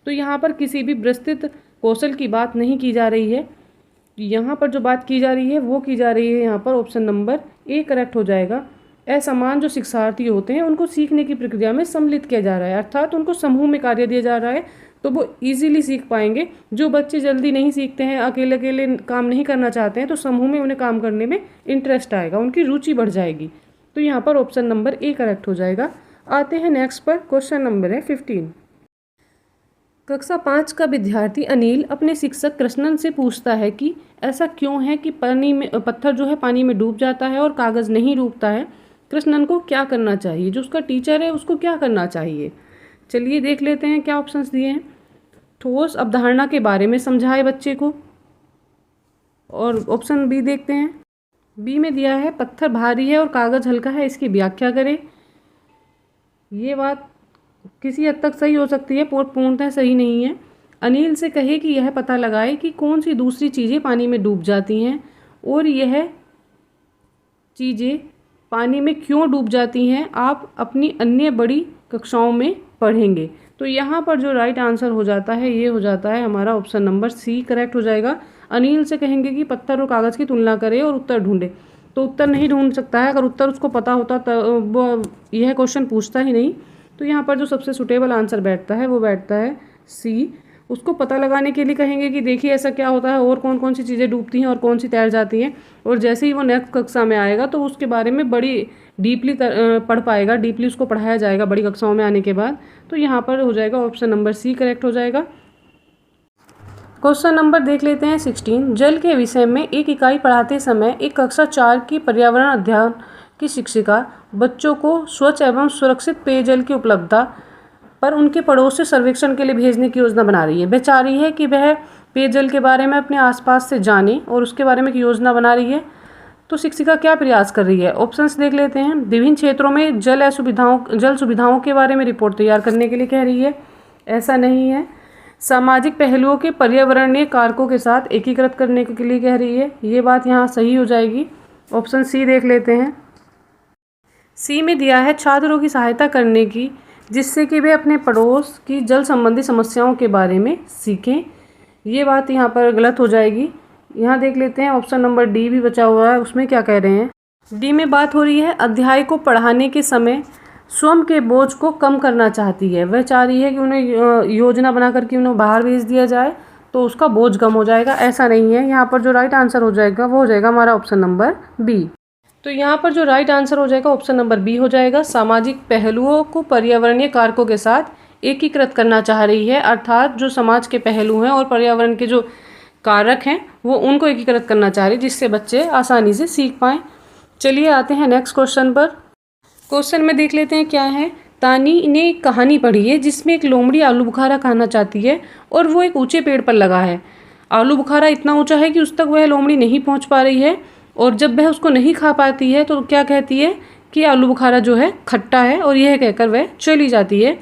तो यहाँ पर किसी भी विस्तृत कौशल की बात नहीं की जा रही है। यहाँ पर जो बात की जा रही है वो की जा रही है यहाँ पर ऑप्शन नंबर ए करेक्ट हो जाएगा। असमान जो शिक्षार्थी होते हैं उनको सीखने की प्रक्रिया में सम्मिलित किया जा रहा है, अर्थात उनको समूह में कार्य दिया जा रहा है, तो वो इजीली सीख पाएंगे। जो बच्चे जल्दी नहीं सीखते हैं, अकेले अकेले काम नहीं करना चाहते हैं, तो समूह में उन्हें काम करने में इंटरेस्ट आएगा, उनकी रुचि बढ़ जाएगी। तो यहाँ पर ऑप्शन नंबर ए करेक्ट हो जाएगा। आते हैं नेक्स्ट पर, क्वेश्चन नंबर है 15। कक्षा 5 का विद्यार्थी अनिल अपने शिक्षक कृष्णन से पूछता है कि ऐसा क्यों है कि पानी में पत्थर जो है पानी में डूब जाता है और कागज़ नहीं डूबता है। कृष्णन को क्या करना चाहिए, जो उसका टीचर है उसको क्या करना चाहिए। चलिए देख लेते हैं क्या ऑप्शंस दिए हैं। ठोस अवधारणा के बारे में समझाए बच्चे को, और ऑप्शन बी देखते हैं। बी में दिया है पत्थर भारी है और कागज़ हल्का है, इसकी व्याख्या करें। ये बात किसी हद तक सही हो सकती है, पूर्णतः सही नहीं है। अनिल से कहे कि यह पता लगाए कि कौन सी दूसरी चीज़ें पानी में डूब जाती हैं और यह चीज़ें पानी में क्यों डूब जाती हैं, आप अपनी अन्य बड़ी कक्षाओं में पढ़ेंगे। तो यहाँ पर जो राइट आंसर हो जाता है ये हो जाता है हमारा ऑप्शन नंबर सी करेक्ट हो जाएगा। अनिल से कहेंगे कि पत्थर और कागज़ की तुलना करे और उत्तर ढूंढे, तो उत्तर नहीं ढूंढ सकता है। अगर उत्तर उसको पता होता तो वो यह क्वेश्चन पूछता ही नहीं। तो यहाँ पर जो सबसे सुटेबल आंसर बैठता है वो बैठता है सी। उसको पता लगाने के लिए कहेंगे कि देखिए ऐसा क्या होता है और कौन कौन सी चीज़ें डूबती हैं और कौन सी तैर जाती हैं, और जैसे ही वो नेक्स्ट कक्षा में आएगा तो उसके बारे में बड़ी डीपली पढ़ पाएगा, डीपली उसको पढ़ाया जाएगा बड़ी कक्षाओं में आने के बाद। तो यहाँ पर हो जाएगा ऑप्शन नंबर सी करेक्ट हो जाएगा। क्वेश्चन नंबर देख लेते हैं 16। जल के विषय में एक इकाई पढ़ाते समय एक कक्षा 4 की पर्यावरण अध्ययन की शिक्षिका बच्चों को स्वच्छ एवं सुरक्षित पेयजल की उपलब्धता पर उनके पड़ोस से सर्वेक्षण के लिए भेजने की योजना बना रही है। वह चाह रही है कि वह पेयजल के बारे में अपने आसपास से जाने और उसके बारे में एक योजना बना रही है। तो शिक्षिका क्या प्रयास कर रही है, ऑप्शंस देख लेते हैं। विभिन्न क्षेत्रों में जल सुविधाओं के बारे में रिपोर्ट तैयार करने के लिए कह रही है, ऐसा नहीं है। सामाजिक पहलुओं के पर्यावरणीय कारकों के साथ एकीकृत करने के लिए कह रही है, ये बात यहाँ सही हो जाएगी। ऑप्शन सी देख लेते हैं। सी में दिया है छात्रों की सहायता करने की, जिससे कि वे अपने पड़ोस की जल संबंधी समस्याओं के बारे में सीखें, ये बात यहाँ पर गलत हो जाएगी। यहाँ देख लेते हैं ऑप्शन नंबर डी भी बचा हुआ है, उसमें क्या कह रहे हैं। डी में बात हो रही है अध्याय को पढ़ाने के समय स्वयं के बोझ को कम करना चाहती है। वह चाह रही है कि उन्हें योजना बना करके उन्हें बाहर भेज दिया जाए तो उसका बोझ कम हो जाएगा, ऐसा नहीं है। यहाँ पर जो राइट आंसर हो जाएगा वो हो जाएगा हमारा ऑप्शन नंबर बी। तो यहाँ पर जो राइट आंसर हो जाएगा ऑप्शन नंबर बी हो जाएगा। सामाजिक पहलुओं को पर्यावरणीय कारकों के साथ एकीकृत करना चाह रही है, अर्थात जो समाज के पहलू हैं और पर्यावरण के जो कारक हैं वो उनको एकीकृत करना चाह रही है, जिससे बच्चे आसानी से सीख पाएँ। चलिए आते हैं नेक्स्ट क्वेश्चन पर। क्वेश्चन में देख लेते हैं क्या है। तानी ने एक कहानी पढ़ी है जिसमें एक लोमड़ी आलू बुखारा खाना चाहती है और वो एक ऊंचे पेड़ पर लगा है। आलू बुखारा इतना ऊंचा है कि उस तक वह लोमड़ी नहीं पहुंच पा रही है, और जब वह उसको नहीं खा पाती है तो क्या कहती है कि आलू बुखारा जो है खट्टा है, और यह कहकर वह चली जाती है।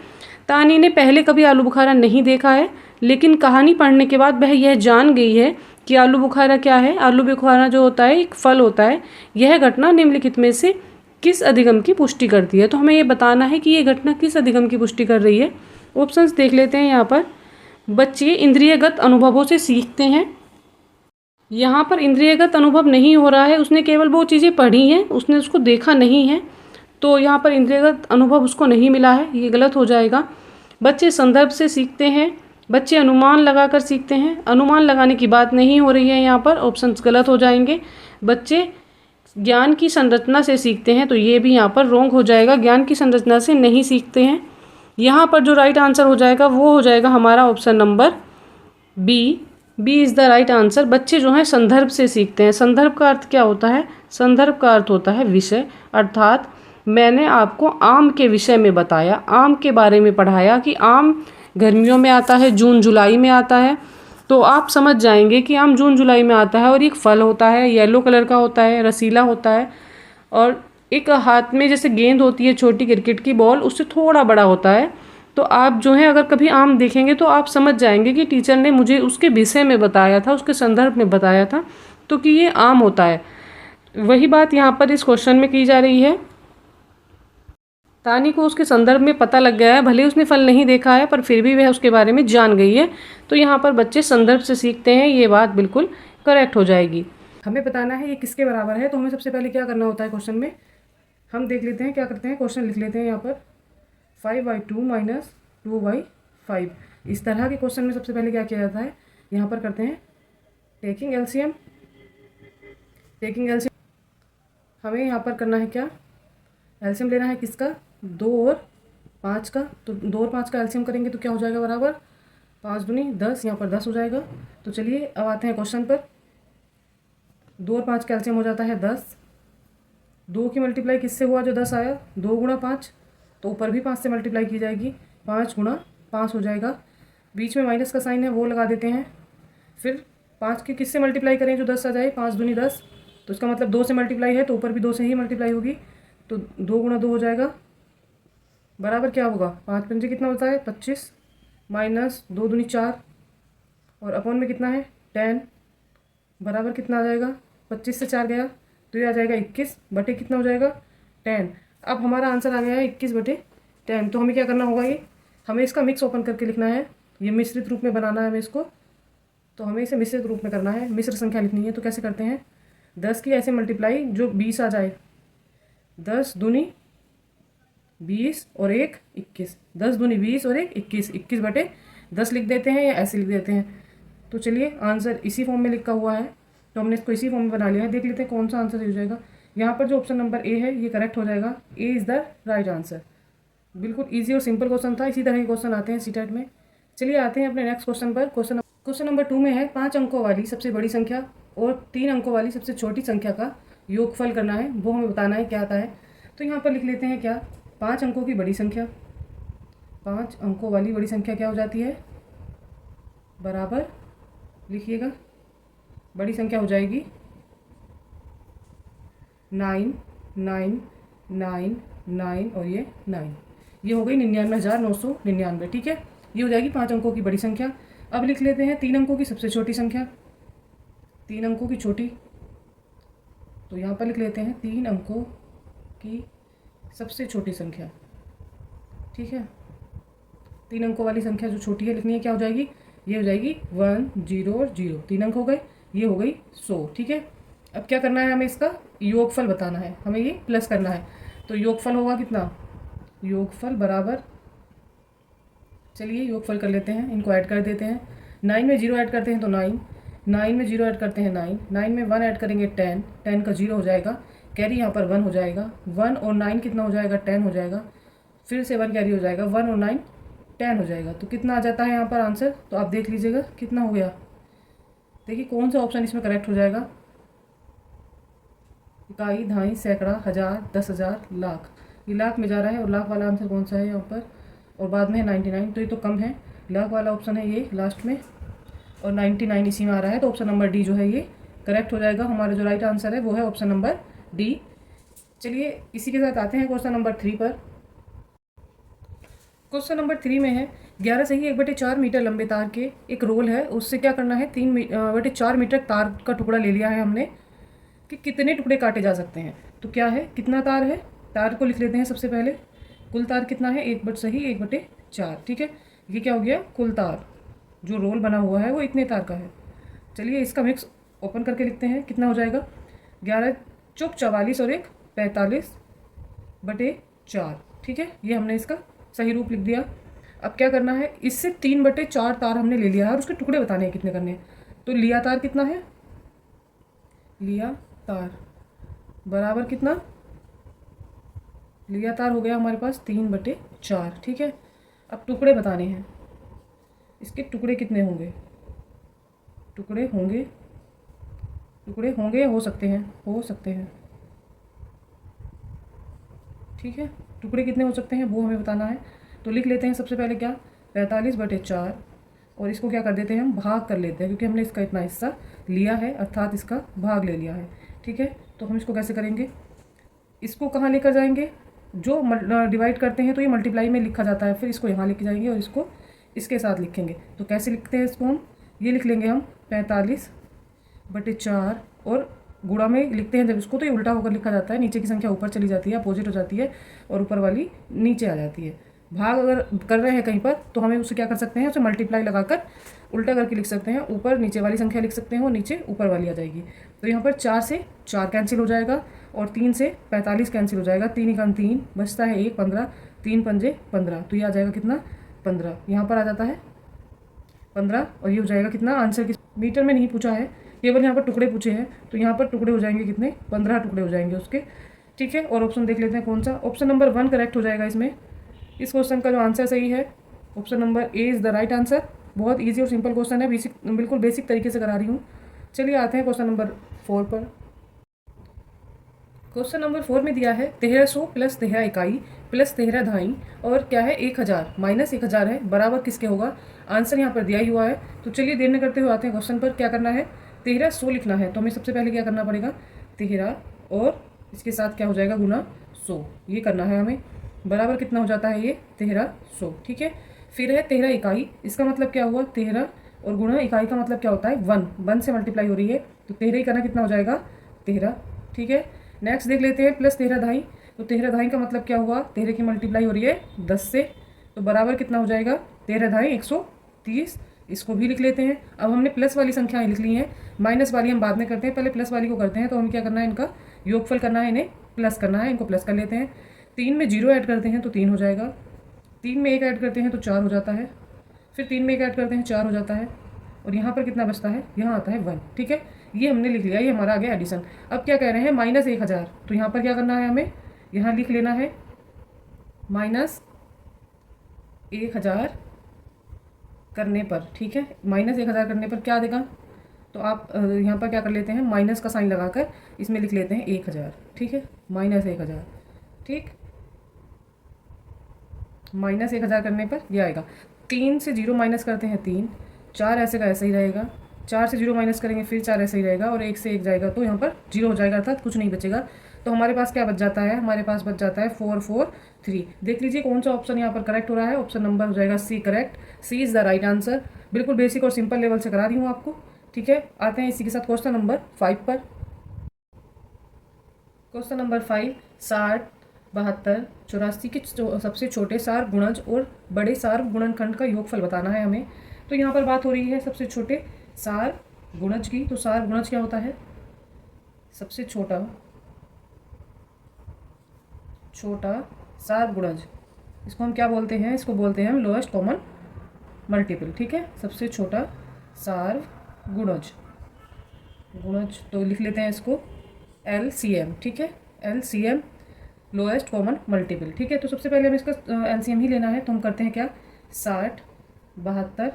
तानी ने पहले कभी आलू बुखारा नहीं देखा है, लेकिन कहानी पढ़ने के बाद वह यह जान गई है कि आलू बुखारा क्या है। आलू बुखारा जो होता है एक फल होता है। यह घटना निम्नलिखित में से किस अधिगम की पुष्टि करती है। तो हमें ये बताना है कि ये घटना किस अधिगम की पुष्टि कर रही है। ऑप्शंस देख लेते हैं। यहाँ पर बच्चे इंद्रियगत अनुभवों से सीखते हैं। यहाँ पर इंद्रियगत अनुभव नहीं हो रहा है, उसने केवल वो चीज़ें पढ़ी हैं, उसने उसको देखा नहीं है, तो यहाँ पर इंद्रियगत अनुभव उसको नहीं मिला है, ये गलत हो जाएगा। बच्चे संदर्भ से सीखते हैं। बच्चे अनुमान लगा कर सीखते हैं। अनुमान लगाने की बात नहीं हो रही है यहाँ पर, ऑप्शंस गलत हो जाएंगे। बच्चे ज्ञान की संरचना से सीखते हैं, तो ये भी यहाँ पर रॉन्ग हो जाएगा। ज्ञान की संरचना से नहीं सीखते हैं। यहाँ पर जो राइट आंसर हो जाएगा वो हो जाएगा हमारा option number B. B is the right answer. बच्चे जो हैं संदर्भ से सीखते हैं। संदर्भ का अर्थ क्या होता है? संदर्भ का अर्थ होता है विषय, अर्थात मैंने आपको आम के विषय में बताया, आम के बारे में पढ़ाया कि आम गर्मियों में आता है, जून जुलाई में आता है, तो आप समझ जाएंगे कि आम जून जुलाई में आता है और एक फल होता है, येलो कलर का होता है, रसीला होता है, और एक हाथ में जैसे गेंद होती है छोटी क्रिकेट की बॉल, उससे थोड़ा बड़ा होता है। तो आप जो है अगर कभी आम देखेंगे तो आप समझ जाएंगे कि टीचर ने मुझे उसके विषय में बताया था, उसके संदर्भ में बताया था, तो कि ये आम होता है। वही बात यहाँ पर इस क्वेश्चन में की जा रही है। तानी को उसके संदर्भ में पता लग गया है, भले उसने फल नहीं देखा है पर फिर भी वह उसके बारे में जान गई है। तो यहाँ पर बच्चे संदर्भ से सीखते हैं, ये बात बिल्कुल करेक्ट हो जाएगी। हमें बताना है ये किसके बराबर है, तो हमें सबसे पहले क्या करना होता है क्वेश्चन में, हम देख लेते हैं क्या करते हैं। क्वेश्चन लिख लेते हैं यहाँ पर 5/2 माइनस 2/5। इस तरह के क्वेश्चन में सबसे पहले क्या किया जाता है, यहाँ पर करते हैं टेकिंग एलसीएम। हमें यहाँ पर करना है क्या, एलसीएम लेना है किसका, 2 और 5 का। तो 2 और 5 का एलसीएम करेंगे तो क्या हो जाएगा बराबर 5 दूनी 10, यहाँ पर 10 हो जाएगा। तो चलिए अब आते हैं क्वेश्चन पर। 2 और 5 का एलसीएम हो जाता है 10। 2 की मल्टीप्लाई किससे हुआ जो 10 आया, 2 गुणा 5, तो ऊपर भी 5 से मल्टीप्लाई की जाएगी, 5 गुणा 5 हो जाएगा। बीच में माइनस का साइन है वो लगा देते हैं। फिर 5 के किससे मल्टीप्लाई करें जो 10 आ जाए, 5 दूनी 10, तो इसका मतलब 2 से मल्टीप्लाई है तो ऊपर भी 2 से ही मल्टीप्लाई होगी। तो 2 गुणा 2 हो जाएगा, बराबर क्या होगा 5 पंजे कितना होता है 25, माइनस 2 दूनी 4, और अपॉन में कितना है 10, बराबर कितना आ जाएगा 25 से 4 गया तो ये आ जाएगा 21 बटे कितना हो जाएगा 10। अब हमारा आंसर आ गया है 21 बटे 10। तो हमें क्या करना होगा, ये हमें इसका मिक्स ओपन करके लिखना है, ये मिश्रित रूप में बनाना है हमें इसको। तो हमें इसे मिश्रित रूप में करना है, मिश्र संख्या लिखनी है। तो कैसे करते हैं, 10 की ऐसे मल्टीप्लाई जो 20 आ जाए, 10 दूनी 20 और 1 21, 10 दूनी 20 और 1 21, 21 बटे 10 लिख देते हैं या ऐसे लिख देते हैं। तो चलिए आंसर इसी फॉर्म में लिखा हुआ है तो हमने इसको इसी फॉर्म में बना लिया है। देख लेते हैं कौन सा आंसर हो जाएगा। यहाँ पर जो ऑप्शन नंबर ए है ये करेक्ट हो जाएगा, A is the right answer. बिल्कुल ईजी और सिंपल क्वेश्चन था, इसी तरह के क्वेश्चन आते हैं सीटेट में। चलिए आते हैं अपने नेक्स्ट क्वेश्चन पर। क्वेश्चन नंबर 2 में है 5 अंकों वाली सबसे बड़ी संख्या और 3 अंकों वाली सबसे छोटी संख्या का योगफल करना है, वो हमें बताना है क्या आता है। तो यहाँ पर लिख लेते हैं क्या, 5 अंकों की बड़ी संख्या, 5 अंकों वाली बड़ी संख्या क्या हो जाती है, बराबर लिखिएगा, बड़ी संख्या हो जाएगी 9 9 9 9 और ये 9, ये हो गई 99,999। ठीक है, ये हो जाएगी 5 अंकों की बड़ी संख्या। अब लिख लेते हैं 3 अंकों की सबसे छोटी संख्या, 3 अंकों की छोटी। तो यहाँ पर लिख लेते हैं 3 अंकों की सबसे छोटी संख्या। ठीक है, 3 अंकों वाली संख्या जो छोटी है लिखनी है, क्या हो जाएगी, ये हो जाएगी 1 0 और 0, 3 अंक हो गए, ये हो गई 100। ठीक है, अब क्या करना है, हमें इसका योगफल बताना है, हमें ये प्लस करना है। तो योगफल होगा कितना, योगफल बराबर, चलिए योगफल कर लेते हैं, इनको ऐड कर देते हैं। 9 में 0 ऐड करते हैं तो 9, 9 में 0 ऐड करते हैं 9, 9 में 1 ऐड करेंगे 10, 10 का 0 हो जाएगा, कैरी यहाँ पर 1 हो जाएगा, 1 और 9 कितना हो जाएगा 10 हो जाएगा, फिर से 1 कैरी हो जाएगा, 1 और 9 10 हो जाएगा। तो कितना आ जाता है यहाँ पर आंसर, तो आप देख लीजिएगा कितना हो गया। देखिए कौन सा ऑप्शन इसमें करेक्ट हो जाएगा, इकाई, दहाई, सैकड़ा, हज़ार, 10,000, लाख, ये लाख में जा रहा है और लाख वाला आंसर कौन सा है यहाँ पर, और बाद में है 99, तो ये तो कम है, लाख वाला ऑप्शन है ये लास्ट में, और 99 इसी में आ रहा है। तो ऑप्शन नंबर डी जो है ये करेक्ट हो जाएगा। हमारा जो राइट आंसर है वो है ऑप्शन नंबर डी। चलिए इसी के साथ आते हैं क्वेश्चन नंबर 3 पर। क्वेश्चन नंबर 3 में है 11 सही 1/4 मीटर लंबे तार के एक रोल है, उससे क्या करना है, 3/4 मीटर तार का टुकड़ा ले लिया है हमने कि कितने टुकड़े काटे जा सकते हैं। तो क्या है, कितना तार है, तार को लिख लेते हैं सबसे पहले, कुल तार कितना है 1/4। ठीक है, ये क्या हो गया, कुल तार जो रोल बना हुआ है वो इतने तार का है। चलिए इसका मिक्स ओपन करके लिखते हैं, कितना हो जाएगा, 11 चौक 44 और 1 45/4। ठीक है, ये हमने इसका सही रूप लिख दिया। अब क्या करना है, इससे 3/4 तार हमने ले लिया है और उसके टुकड़े बताने हैं कितने करने हैं। तो लिया तार कितना है, लिया तार बराबर कितना, लिया तार हो गया हमारे पास 3/4। ठीक है, अब टुकड़े बताने हैं, इसके टुकड़े कितने होंगे, टुकड़े होंगे या हो सकते हैं। ठीक है, टुकड़े कितने हो सकते हैं वो हमें बताना है। तो लिख लेते हैं सबसे पहले क्या, 45/4, और इसको क्या कर देते हैं हम, भाग कर लेते हैं, क्योंकि हमने इसका इतना हिस्सा लिया है अर्थात इसका भाग ले लिया है। ठीक है, तो हम इसको कैसे करेंगे, इसको कहाँ लेकर जाएंगे, जो डिवाइड करते हैं तो ये मल्टीप्लाई में लिखा जाता है, फिर इसको यहाँ लेके जाएंगे और इसको इसके साथ लिखेंगे। तो कैसे लिखते हैं इसको हम, ये लिख लेंगे हम 45/4, और गुणा में लिखते हैं जब इसको तो ये उल्टा होकर लिखा जाता है, नीचे की संख्या ऊपर चली जाती है, अपोजिट हो जाती है, और ऊपर वाली नीचे आ जाती है। भाग अगर कर रहे हैं कहीं पर तो हमें उसे क्या कर सकते हैं, उसे मल्टीप्लाई लगाकर उल्टा करके लिख सकते हैं, ऊपर नीचे वाली संख्या लिख सकते हैं और नीचे ऊपर वाली आ जाएगी। तो यहाँ पर 4 से 4 कैंसिल हो जाएगा और 3 से 45 कैंसिल हो जाएगा, 3 × 3 बचता है 1, 15, 3 पंजे 15, तो ये आ जाएगा कितना 15, यहाँ पर आ जाता है 15, और ये हो जाएगा कितना, आंसर किस मीटर में नहीं पूछा है, केवल यहाँ पर टुकड़े पूछे हैं, तो यहाँ पर टुकड़े हो जाएंगे कितने, 15 टुकड़े हो जाएंगे उसके। ठीक है, और ऑप्शन देख लेते हैं कौन सा। ऑप्शन नंबर 1 करेक्ट हो जाएगा इसमें। इस क्वेश्चन का जो आंसर सही है option number A is the right answer. बहुत ईजी और सिंपल क्वेश्चन है, बिल्कुल बेसिक तरीके से करा रही हूँ। चलिए आते हैं क्वेश्चन नंबर 4 पर। क्वेश्चन नंबर 4 में दिया है 1300 प्लस 13 इकाई प्लस 13 धाई और क्या है 1000 माइनस 1000 है, बराबर किसके होगा। आंसर यहाँ पर दिया ही हुआ है। तो चलिए देर न करते हुए आते हैं क्वेश्चन पर। क्या करना है, 1300 लिखना है, तो हमें सबसे पहले क्या करना पड़ेगा, 13 और इसके साथ क्या हो जाएगा गुना 100, ये करना है हमें। बराबर कितना हो जाता है ये 1300। ठीक है, फिर है 13 इकाई, इसका मतलब क्या हुआ 13 और गुणा इकाई का मतलब क्या होता है 1 से मल्टीप्लाई हो रही है, तो 13 ही करना कितना हो जाएगा 13। ठीक है, नेक्स्ट देख लेते हैं प्लस 13 धाई। तो 13 धाई का मतलब क्या हुआ, 13 की मल्टीप्लाई हो रही है 10 से, तो बराबर कितना हो जाएगा 13 धाई 130। इसको भी लिख लेते हैं। अब हमने प्लस वाली संख्याएं लिख ली हैं, माइनस वाली हम बाद में करते हैं, पहले प्लस वाली को करते हैं। तो हमें क्या करना है, इनका योगफल करना है, इन्हें प्लस करना है, इनको प्लस कर लेते हैं। 3 में 0 ऐड करते हैं तो 3 हो जाएगा, 3 में 1 ऐड करते हैं तो 4 हो जाता है, फिर 3 में 1 ऐड करते हैं 4 हो जाता है, और यहाँ पर कितना बचता है, यहाँ आता है 1। ठीक है, ये हमने लिख लिया, ये हमारा आ गया एडिशन। अब क्या कह रहे हैं माइनस 1000, तो यहाँ पर क्या करना है, हमें यहाँ लिख लेना है माइनस 1000 करने पर। ठीक है, माइनस 1000 करने पर क्या देगा, तो आप यहाँ पर क्या कर लेते हैं, माइनस का साइन लगाकर इसमें लिख लेते हैं 1000। ठीक है, माइनस 1000। ठीक, माइनस 1000 करने पर ये आएगा। 3 से 0 माइनस करते हैं 3, 4 ऐसे का ऐसे ही रहेगा, 4 से 0 माइनस करेंगे फिर 4 ऐसे ही रहेगा, और 1 से 1 जाएगा तो यहाँ पर 0 हो जाएगा, अर्थात कुछ नहीं बचेगा। तो हमारे पास क्या बच जाता है, हमारे पास बच जाता है 443। देख लीजिए कौन सा ऑप्शन यहाँ पर करेक्ट हो रहा है। ऑप्शन नंबर हो जाएगा C correct, C is the right answer. बिल्कुल बेसिक और सिंपल लेवल से करा रही हूँ आपको। ठीक है, आते हैं इसी के साथ क्वेश्चन नंबर 5 पर। क्वेश्चन नंबर 5, 60, 72, 84 के सबसे छोटे सार गुणज और बड़े सार गुणनखंड का योगफल बताना है हमें। तो यहाँ पर बात हो रही है सबसे छोटे सार गुणज की। तो सार गुणज क्या होता है, सबसे छोटा सार गुणज, इसको हम क्या बोलते हैं, इसको बोलते हैं हम लोएस्ट कॉमन मल्टीपल। ठीक है, सबसे छोटा सार गुणज, तो लिख लेते हैं इसको LCM। ठीक है, LCM लोएस्ट कॉमन मल्टीपल। ठीक है, तो सबसे पहले हमें इसका LCM ही लेना है, तो हम करते हैं क्या, 60, 72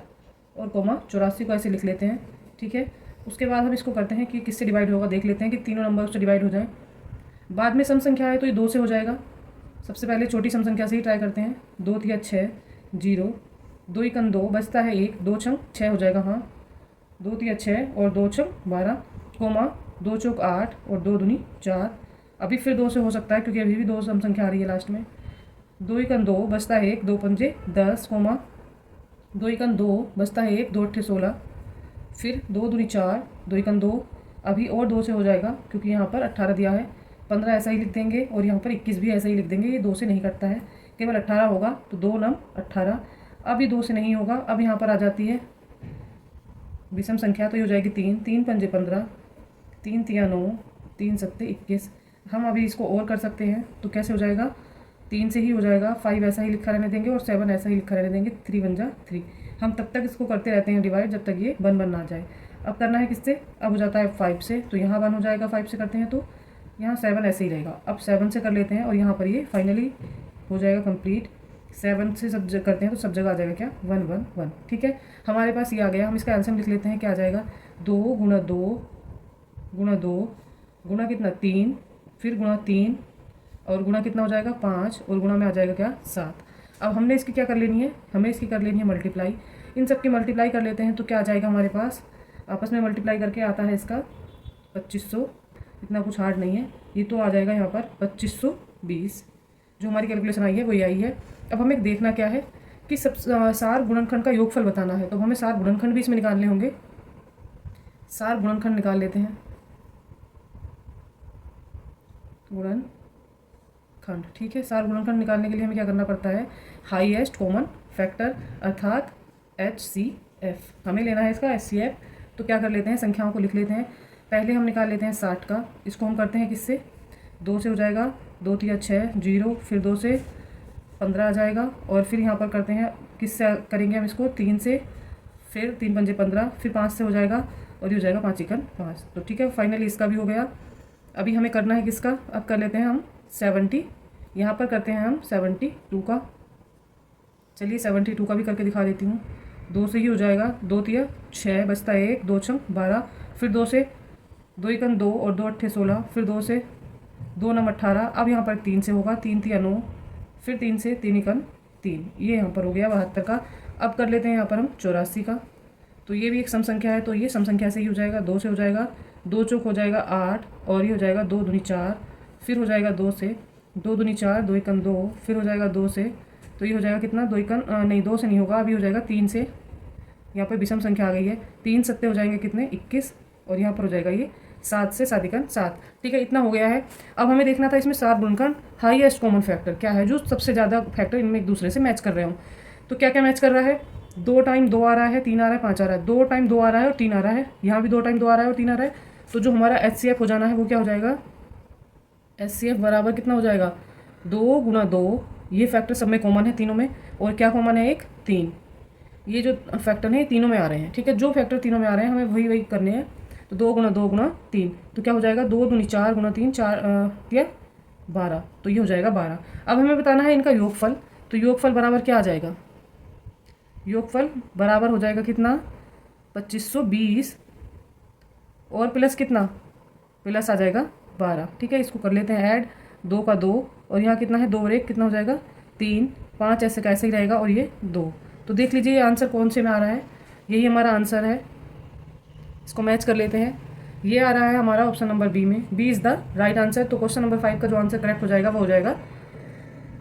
और कोमा 84 को ऐसे लिख लेते हैं। ठीक है, उसके बाद हम इसको करते हैं कि किससे डिवाइड होगा, देख लेते हैं कि तीनों नंबर उससे डिवाइड हो जाएं। बाद में सम संख्या है तो ये 2 से हो जाएगा। सबसे पहले छोटी सम संख्या से ही ट्राई करते हैं। 2 तिया 6, 0, 2 एकम 2, बचता है 1, 2 छंग 6 हो जाएगा। हाँ, 2 तिया 6 और 2 छंग 12, कोमा 2 चौक 8 और 2 दूनी 4। अभी फिर 2 से हो सकता है क्योंकि अभी भी 2 सम संख्या आ रही है लास्ट में। 2 एकम 2, बचता है 1, 2 पंजे 10, कोमा 2 एकम 2, बचता है 1, 2 अट्ठे 16, फिर 2 दूनी 4, 2 एकम 2, अभी और 2 से हो जाएगा क्योंकि यहाँ पर 18 दिया है। 15 ऐसा ही लिख देंगे और यहाँ पर 21 भी ऐसा ही लिख देंगे। ये 2 से नहीं कटता है, केवल 18 होगा, तो 2 नम 18। अब ये 2 से नहीं होगा, अब यहाँ पर आ जाती है विषम संख्या, तो ये हो जाएगी 3, 3 पंजे 15, 3 तिया 9, 3 सत्ते 21। हम अभी इसको और कर सकते हैं, तो कैसे हो जाएगा, 3 से ही हो जाएगा। 5 ऐसा ही लिखा रहने देंगे और 7 ऐसा ही लिखा रहने देंगे। 3 बन जा 3। हम तब तक इसको करते रहते हैं डिवाइड जब तक ये 1 1 ना जाए। अब करना है किससे, अब हो जाता है 5 से, तो यहाँ 1 हो जाएगा। 5 से करते हैं तो यहाँ 7 ऐसे ही रहेगा। अब 7 से कर लेते हैं और यहाँ पर ये फाइनली हो जाएगा कंप्लीट। 7 से सब जगह करते हैं तो सब जगह आ जाएगा क्या, 1 1 1। ठीक है, हमारे पास ये आ गया। हम इसका आंसर लिख लेते हैं, क्या आ जाएगा, 2 गुणा 2 गुणा 2 गुणा कितना 3, फिर गुणा 3 और गुणा कितना हो जाएगा 5 और गुणा में आ जाएगा क्या 7। अब हमने इसकी क्या कर लेनी है, हमें इसकी कर लेनी है मल्टीप्लाई। इन सब की मल्टीप्लाई कर लेते हैं तो क्या आ जाएगा हमारे पास, आपस में मल्टीप्लाई करके आता है इसका 2500। इतना कुछ हार्ड नहीं है, ये तो आ जाएगा यहाँ पर 2520। जो हमारी कैलकुलेशन आई है वही आई है। अब हमें देखना क्या है कि सब सार गुणनखंड का योगफल बताना है, तो हमें सार गुणनखंड भी इसमें निकालने होंगे। सार गुणनखंड निकाल लेते हैं, गुणनखंड। ठीक है, सार गुणनखंड निकालने के लिए हमें क्या करना पड़ता है, हाईएस्ट कॉमन फैक्टर अर्थात HCF हमें लेना है, इसका HCF। तो क्या कर लेते हैं, संख्याओं को लिख लेते हैं। पहले हम निकाल लेते हैं 60 का, इसको हम करते हैं किससे, 2 से हो जाएगा। 2 तिया 6, 0, फिर 2 से 15 आ जाएगा, और फिर यहाँ पर करते हैं किससे करेंगे हम इसको, 3 से, फिर 3 पंजे 15, फिर 5 से हो जाएगा और ये हो जाएगा 5 एकम 5। तो ठीक है, फाइनली इसका भी हो गया। अभी हमें करना है किसका, अब कर लेते हैं हम 70, यहाँ पर करते हैं हम 72 का। चलिए 72 का भी करके दिखा देती हूँ। 2 से ही हो जाएगा, 2 तिया 6 बचता है 1, 2 छंग 12, फिर 2 से 2 एकन 2 और 2 अट्ठे 16, फिर 2 से 2 नम 18। अब यहाँ पर 3 से होगा, 3 तिया 9, फिर 3 से 3 एकन 3, ये यहाँ पर हो गया 72 का। अब कर लेते हैं यहाँ पर हम 84 का। तो ये भी एक सम संख्या है, तो ये सम संख्या से ही हो जाएगा। 2 से हो जाएगा, 2 चौक हो जाएगा 8, और ये हो जाएगा 2 दूनी 4, फिर हो जाएगा 2 से 2 दूनी 4, 2 एकन 2, फिर हो जाएगा 2 से, तो ये हो जाएगा कितना 2 एकन नहीं 2 से नहीं होगा, अभी हो जाएगा 3 से, यहाँ पर विषम संख्या आ गई है। 3 सत्ते हो जाएंगे कितने 21, और यहाँ पर हो जाएगा ये 7 से 7 एकन 7। ठीक है, इतना हो गया है। अब हमें देखना था इसमें 7 गुणनखंड हाईएस्ट कॉमन फैक्टर क्या है, जो सबसे ज़्यादा फैक्टर इनमें एक दूसरे से मैच कर रहे हो। तो क्या क्या मैच कर रहा है, 2 टाइम 2 आ रहा है, 3 आ रहा है, 5 आ रहा है, 2 टाइम 2 आ रहा है और 3 आ रहा है, यहाँ भी 2 टाइम 2 आ रहा है और 3 आ रहा है। तो जो हमारा HCF हो जाना है वो क्या हो जाएगा, HCF बराबर कितना हो जाएगा 2 गुना 2, ये फैक्टर सब में कॉमन है तीनों में, और क्या कॉमन है एक 3, ये जो फैक्टर है तीनों में आ रहे हैं। ठीक है, जो फैक्टर तीनों में आ रहे हैं हमें वही वही करने हैं। तो 2 गुना 2 गुना 3, तो क्या हो जाएगा 2 दूनी 4 गुना 3 4 या 12, तो ये हो जाएगा 12। अब हमें बताना है इनका योगफल, तो योगफल बराबर क्या आ जाएगा, योगफल बराबर हो जाएगा कितना 2520 और प्लस कितना, प्लस आ जाएगा 12। ठीक है, इसको कर लेते हैं ऐड, 2 का 2 और यहाँ कितना है 2 और 1 कितना हो जाएगा 3, 5 ऐसे कैसे ही रहेगा और ये 2। तो देख लीजिए ये आंसर कौन से में आ रहा है, यही हमारा आंसर है। इसको मैच कर लेते हैं, ये आ रहा है हमारा ऑप्शन नंबर बी में, B is the right answer. तो क्वेश्चन नंबर 5 का जो आंसर करेक्ट हो जाएगा वो हो जाएगा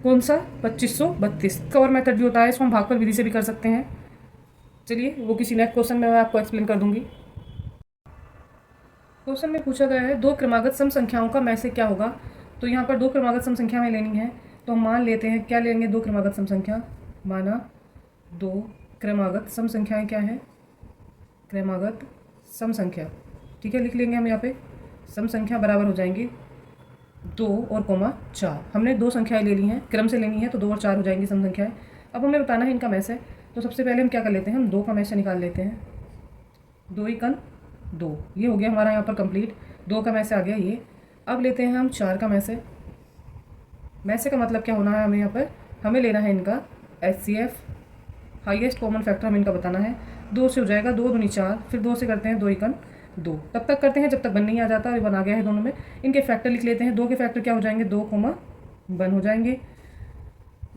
कौन सा 2532। कवर मेथड भी होता है, इसको हम भागफल विधि से भी कर सकते हैं। चलिए वो किसी नेक्स्ट क्वेश्चन में मैं आपको एक्सप्लेन कर दूंगी। क्वेश्चन में पूछा गया है 2 क्रमागत सम संख्याओं का में से क्या होगा। तो यहाँ पर 2 क्रमागत सम संख्या में लेनी है, तो हम मान लेते हैं क्या लेंगे 2 क्रमागत सम संख्या, माना 2 क्रमागत सम संख्याएँ क्या है, क्रमागत सम संख्या। ठीक है, लिख लेंगे हम यहाँ पे सम संख्या बराबर हो जाएंगे 2 और कोमा 4। हमने 2 संख्याएं ले ली हैं, क्रम से लेनी है, तो 2 और 4 हो जाएंगी सम संख्याएं। अब हमें बताना है इनका मैस है, तो सबसे पहले हम क्या कर लेते हैं, हम 2 का मैस से निकाल लेते हैं। 2 एकन 2, ये हो गया हमारा यहाँ पर कंप्लीट, 2 का मैस आ गया ये। अब लेते हैं हम 4 का मैस है। मैसे का मतलब क्या होना है, हमें यहाँ पर हमें लेना है इनका HCF हाईएस्ट कॉमन फैक्टर, हमें इनका बताना है। 2 से हो जाएगा 2 दूनी 4, फिर 2 से करते हैं 2 एकन 2, तब तक करते हैं जब तक 1 नहीं आ जाता, और 1 आ गया है दोनों में। इनके फैक्टर लिख लेते हैं, 2 के फैक्टर क्या हो जाएंगे 2 कोमा 1 हो जाएंगे,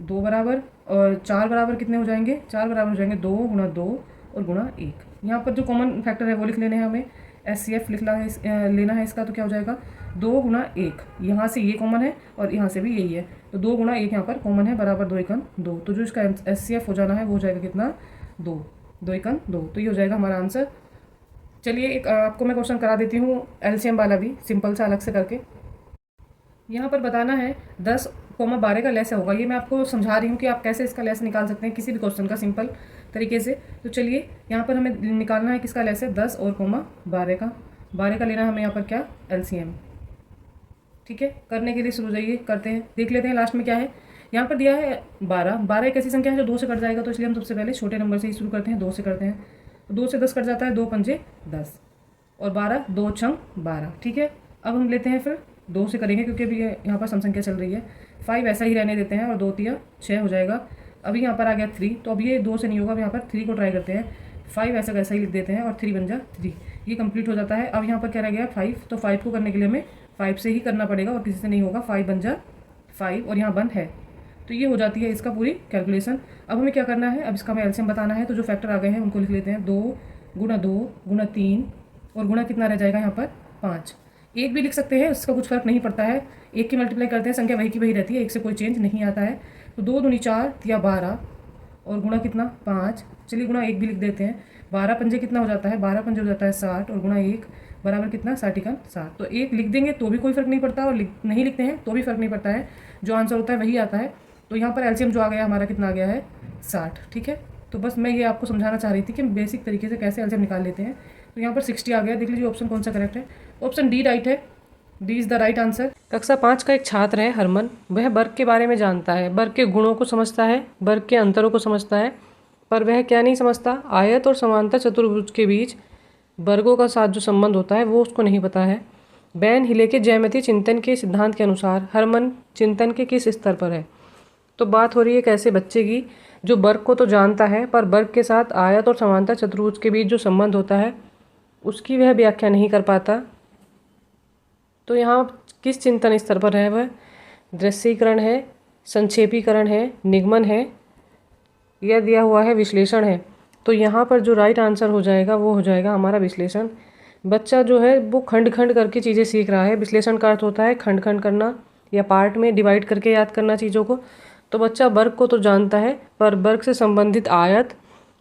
2 बराबर, और 4 बराबर कितने हो जाएंगे, 4 बराबर हो जाएंगे 2 गुना 2 और गुना 1। यहाँ पर जो कॉमन फैक्टर है वो लिख लेने हैं हमें, HCF लेना है इसका, तो क्या हो जाएगा 2 गुना 1, यहाँ से ये कॉमन है और यहाँ से भी यही है, तो 2 गुना 1 यहाँ पर कॉमन है बराबर 2 एकन 2। तो जो इसका HCF हो जाना है वो हो जाएगा कितना 2 एकन 2, तो ये हो जाएगा हमारा आंसर। चलिए एक आपको मैं क्वेश्चन करा देती हूँ LCM वाला भी, सिंपल सा अलग से करके। यहाँ पर बताना है 10 कोमा 12 का लेस होगा, ये मैं आपको समझा रही हूँ कि आप कैसे इसका लेस निकाल सकते हैं किसी भी क्वेश्चन का सिंपल तरीके से। तो चलिए यहाँ पर हमें निकालना है किसका लेस है 10 और कोमा 12 का, 12 का लेना है हमें यहाँ पर क्या LCM। ठीक है, करने के लिए शुरू जाइए, करते हैं, देख लेते हैं लास्ट में क्या है। यहाँ पर दिया है 12, 12 एक ऐसी संख्या है जो 2 से कट जाएगा, तो इसलिए हम सबसे पहले छोटे नंबर से ही शुरू करते हैं, 2 से करते हैं। तो 2 से 10 कट जाता है, 2 पंजे 10 और 12, 2 छंग 12। ठीक है, अब हम लेते हैं फिर 2 से करेंगे क्योंकि अभी यहाँ पर सम संख्या चल रही है। 5 ऐसा ही रहने देते हैं और 2 तिया 6 हो जाएगा। अभी यहाँ पर आ गया 3, तो अब ये 2 से नहीं होगा, अब यहाँ पर 3 को ट्राई करते हैं। 5 ऐसा कैसा ही लिख देते हैं और 3 बन जा 3, ये कंप्लीट हो जाता है। अब यहाँ पर क्या रह गया 5, तो 5 को करने के लिए हमें 5 से ही करना पड़ेगा और किसी से नहीं होगा। 5 बन जा 5 और यहाँ 1 है, तो ये हो जाती है इसका पूरी कैलकुलेशन। अब हमें क्या करना है, अब इसका हमें एलसीएम बताना है, तो जो फैक्टर आ गए हैं उनको लिख लेते हैं। 2 गुना 2 गुना 3 और गुना कितना रह जाएगा यहाँ पर 5। 1 भी लिख सकते हैं, उसका कुछ फर्क नहीं पड़ता है, 1 की मल्टीप्लाई करते हैं संख्या वही की वही रहती है, 1 से कोई चेंज नहीं आता है। तो 2 दूनी 4 या 12 और गुना कितना 5, चलिए गुना 1 भी लिख देते हैं। 12 पंजे कितना हो जाता है, 12 पंजे हो जाता है 60 और गुना 1 बराबर कितना 60 का 60। तो 1 लिख देंगे तो भी कोई फर्क नहीं पड़ता और नहीं लिखते हैं तो भी फर्क नहीं पड़ता है, जो आंसर होता है वही आता है। तो यहाँ पर एलसीएम जो आ गया हमारा कितना आ गया है 60। ठीक है, तो बस मैं ये आपको समझाना चाह रही थी कि बेसिक तरीके से कैसे एलसीएम निकाल लेते हैं। तो यहाँ पर 60 आ गया, देख लीजिए ऑप्शन कौन सा करेक्ट है। ऑप्शन डी राइट है, D is the right answer. कक्षा 5 का एक छात्र है हरमन, वह वर्ग के बारे में जानता है, वर्ग के गुणों को समझता है, वर्ग के अंतरों को समझता है, पर वह क्या नहीं समझता, आयत और समांतर चतुर्भुज के बीच वर्गों का साथ जो संबंध होता है वो उसको नहीं पता है। बैन हिले के ज्यामितीय चिंतन के सिद्धांत के अनुसार हरमन चिंतन के किस स्तर पर है? तो बात हो रही है कैसे बच्चे की, जो वर्ग को तो जानता है पर वर्ग के साथ आयत और समांतर चतुर्भुज के बीच जो संबंध होता है उसकी वह व्याख्या नहीं कर पाता। तो यहाँ किस चिंतन स्तर पर है वह? दृश्यीकरण है, संक्षेपीकरण है, निगमन है, यह दिया हुआ है विश्लेषण है। तो यहाँ पर जो राइट आंसर हो जाएगा वो हो जाएगा हमारा विश्लेषण। बच्चा जो है वो खंड खंड करके चीज़ें सीख रहा है। विश्लेषण का अर्थ होता है खंड खंड करना या पार्ट में डिवाइड करके याद करना चीज़ों को। तो बच्चा वर्ग को तो जानता है पर वर्ग से संबंधित आयत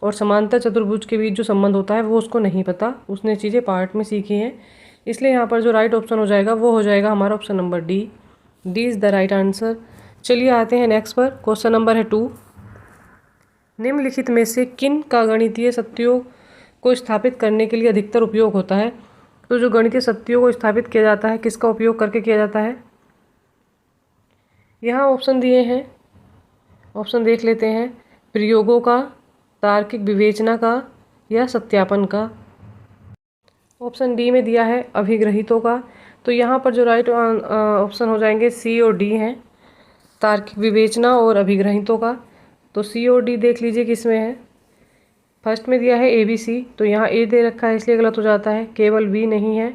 और समांतर चतुर्भुज के बीच जो संबंध होता है वो उसको नहीं पता। उसने चीज़ें पार्ट में सीखी हैं। इसलिए यहाँ पर जो राइट ऑप्शन हो जाएगा वो हो जाएगा हमारा option number D. D is the right answer. चलिए आते हैं नेक्स्ट पर। क्वेश्चन नंबर है 2। निम्नलिखित में से किन का गणितीय सत्यों को स्थापित करने के लिए अधिकतर उपयोग होता है? तो जो गणितीय सत्यों को स्थापित किया जाता है किसका उपयोग करके किया जाता है? यहाँ ऑप्शन दिए हैं, ऑप्शन देख लेते हैं। प्रयोगों का, तार्किक विवेचना का या सत्यापन का। ऑप्शन डी में दिया है अभिग्रहितों का। तो यहाँ पर जो राइट ऑप्शन हो जाएंगे सी और डी हैं, तार्किक विवेचना और अभिग्रहितों का। तो सी और डी देख लीजिए किस में है। फर्स्ट में दिया है ए बी सी, तो यहाँ ए दे रखा है इसलिए गलत हो जाता है। केवल बी नहीं है,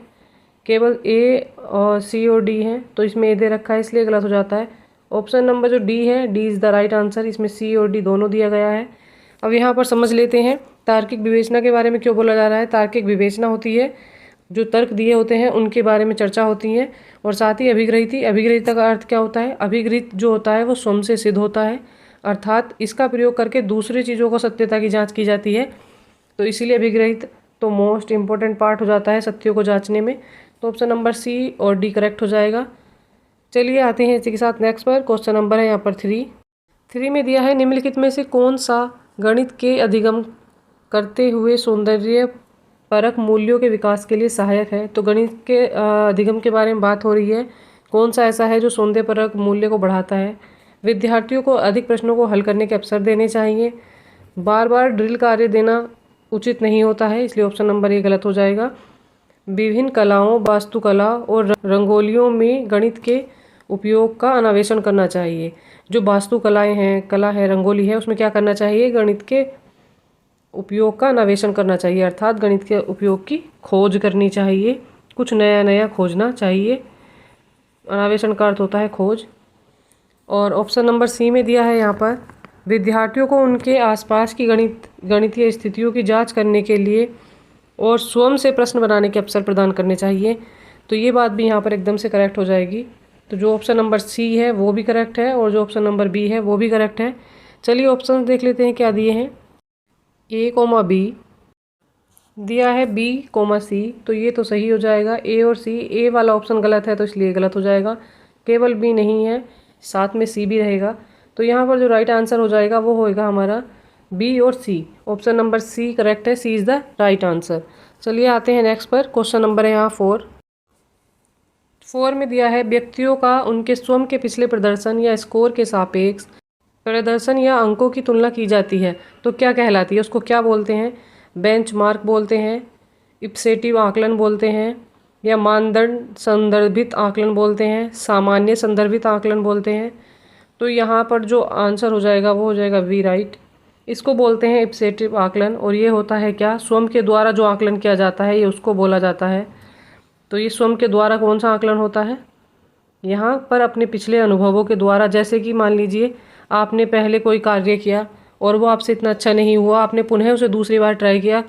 केवल ए और सी और डी हैं, तो इसमें ए दे रखा है इसलिए गलत हो जाता है। ऑप्शन नंबर जो डी है, D is the right answer. इसमें सी और डी दोनों दिया गया है। अब यहाँ पर समझ लेते हैं तार्किक विवेचना के बारे में क्यों बोला जा रहा है। तार्किक विवेचना होती है जो तर्क दिए होते हैं उनके बारे में चर्चा होती है। और साथ ही अभिग्रहिता का अर्थ क्या होता है? अभिग्रहित जो होता है वो स्वयं से सिद्ध होता है, अर्थात इसका प्रयोग करके दूसरी चीज़ों को सत्यता की जांच की जाती है। तो इसीलिए अभिग्रहित तो मोस्ट इम्पोर्टेंट पार्ट हो जाता है सत्यों को जांचने में। तो ऑप्शन नंबर सी और डी करेक्ट हो जाएगा। चलिए आते हैं इसी के साथ नेक्स्ट पर। क्वेश्चन नंबर है यहाँ पर 3 में दिया है निम्नलिखित में से कौन सा गणित के अधिगम करते हुए सौंदर्य परक मूल्यों के विकास के लिए सहायक है? तो गणित के अधिगम के बारे में बात हो रही है। कौन सा ऐसा है जो सौंदर्य परक मूल्य को बढ़ाता है? विद्यार्थियों को अधिक प्रश्नों को हल करने के अवसर देने चाहिए। बार बार ड्रिल कार्य देना उचित नहीं होता है, इसलिए ऑप्शन नंबर ए गलत हो जाएगा। विभिन्न कलाओं, वास्तुकला और रंगोलियों में गणित के उपयोग का अन्वेषण करना चाहिए। जो वास्तुकलाएं हैं, कला है, रंगोली है, उसमें क्या करना चाहिए? गणित के उपयोग का अन्वेषण करना चाहिए, अर्थात गणित के उपयोग की खोज करनी चाहिए, कुछ नया नया खोजना चाहिए। अन्वेषण का अर्थ होता है खोज। और ऑप्शन नंबर सी में दिया है यहाँ पर विद्यार्थियों को उनके आसपास की गणितीय स्थितियों की जांच करने के लिए और स्वयं से प्रश्न बनाने के अवसर प्रदान करने चाहिए। तो ये बात भी यहाँ पर एकदम से करेक्ट हो जाएगी। तो जो ऑप्शन नंबर सी है वो भी करेक्ट है और जो ऑप्शन नंबर बी है वो भी करेक्ट है। चलिए ऑप्शन देख लेते हैं क्या दिए हैं। ए कोमा बी दिया है, बी कोमा सी, तो ये तो सही हो जाएगा। ए और सी, ए वाला ऑप्शन गलत है तो इसलिए गलत हो जाएगा। केवल बी नहीं है, साथ में सी भी रहेगा। तो यहाँ पर जो राइट आंसर हो जाएगा वो होएगा हमारा बी और सी। ऑप्शन नंबर सी करेक्ट है, सी इज़ द राइट आंसर। चलिए आते हैं नेक्स्ट पर। क्वेश्चन नंबर है यहाँ 4 में दिया है व्यक्तियों का उनके स्वयं के पिछले प्रदर्शन या स्कोर के सापेक्ष प्रदर्शन या अंकों की तुलना की जाती है तो क्या कहलाती है? उसको क्या बोलते हैं? बेंचमार्क बोलते हैं, इप्सेटिव आकलन बोलते हैं, या मानदंड संदर्भित आकलन बोलते हैं, सामान्य संदर्भित आकलन बोलते हैं। तो यहाँ पर जो आंसर हो जाएगा वो हो जाएगा वी राइट। इसको बोलते हैं इप्सेटिव आकलन। और ये होता है क्या? स्वयं के द्वारा जो आकलन किया जाता है ये उसको बोला जाता है। तो ये स्वयं के द्वारा कौन सा आकलन होता है? यहाँ पर अपने पिछले अनुभवों के द्वारा, जैसे कि मान लीजिए आपने पहले कोई कार्य किया और वो आपसे इतना अच्छा नहीं हुआ, आपने पुनः उसे दूसरी बार ट्राई किया,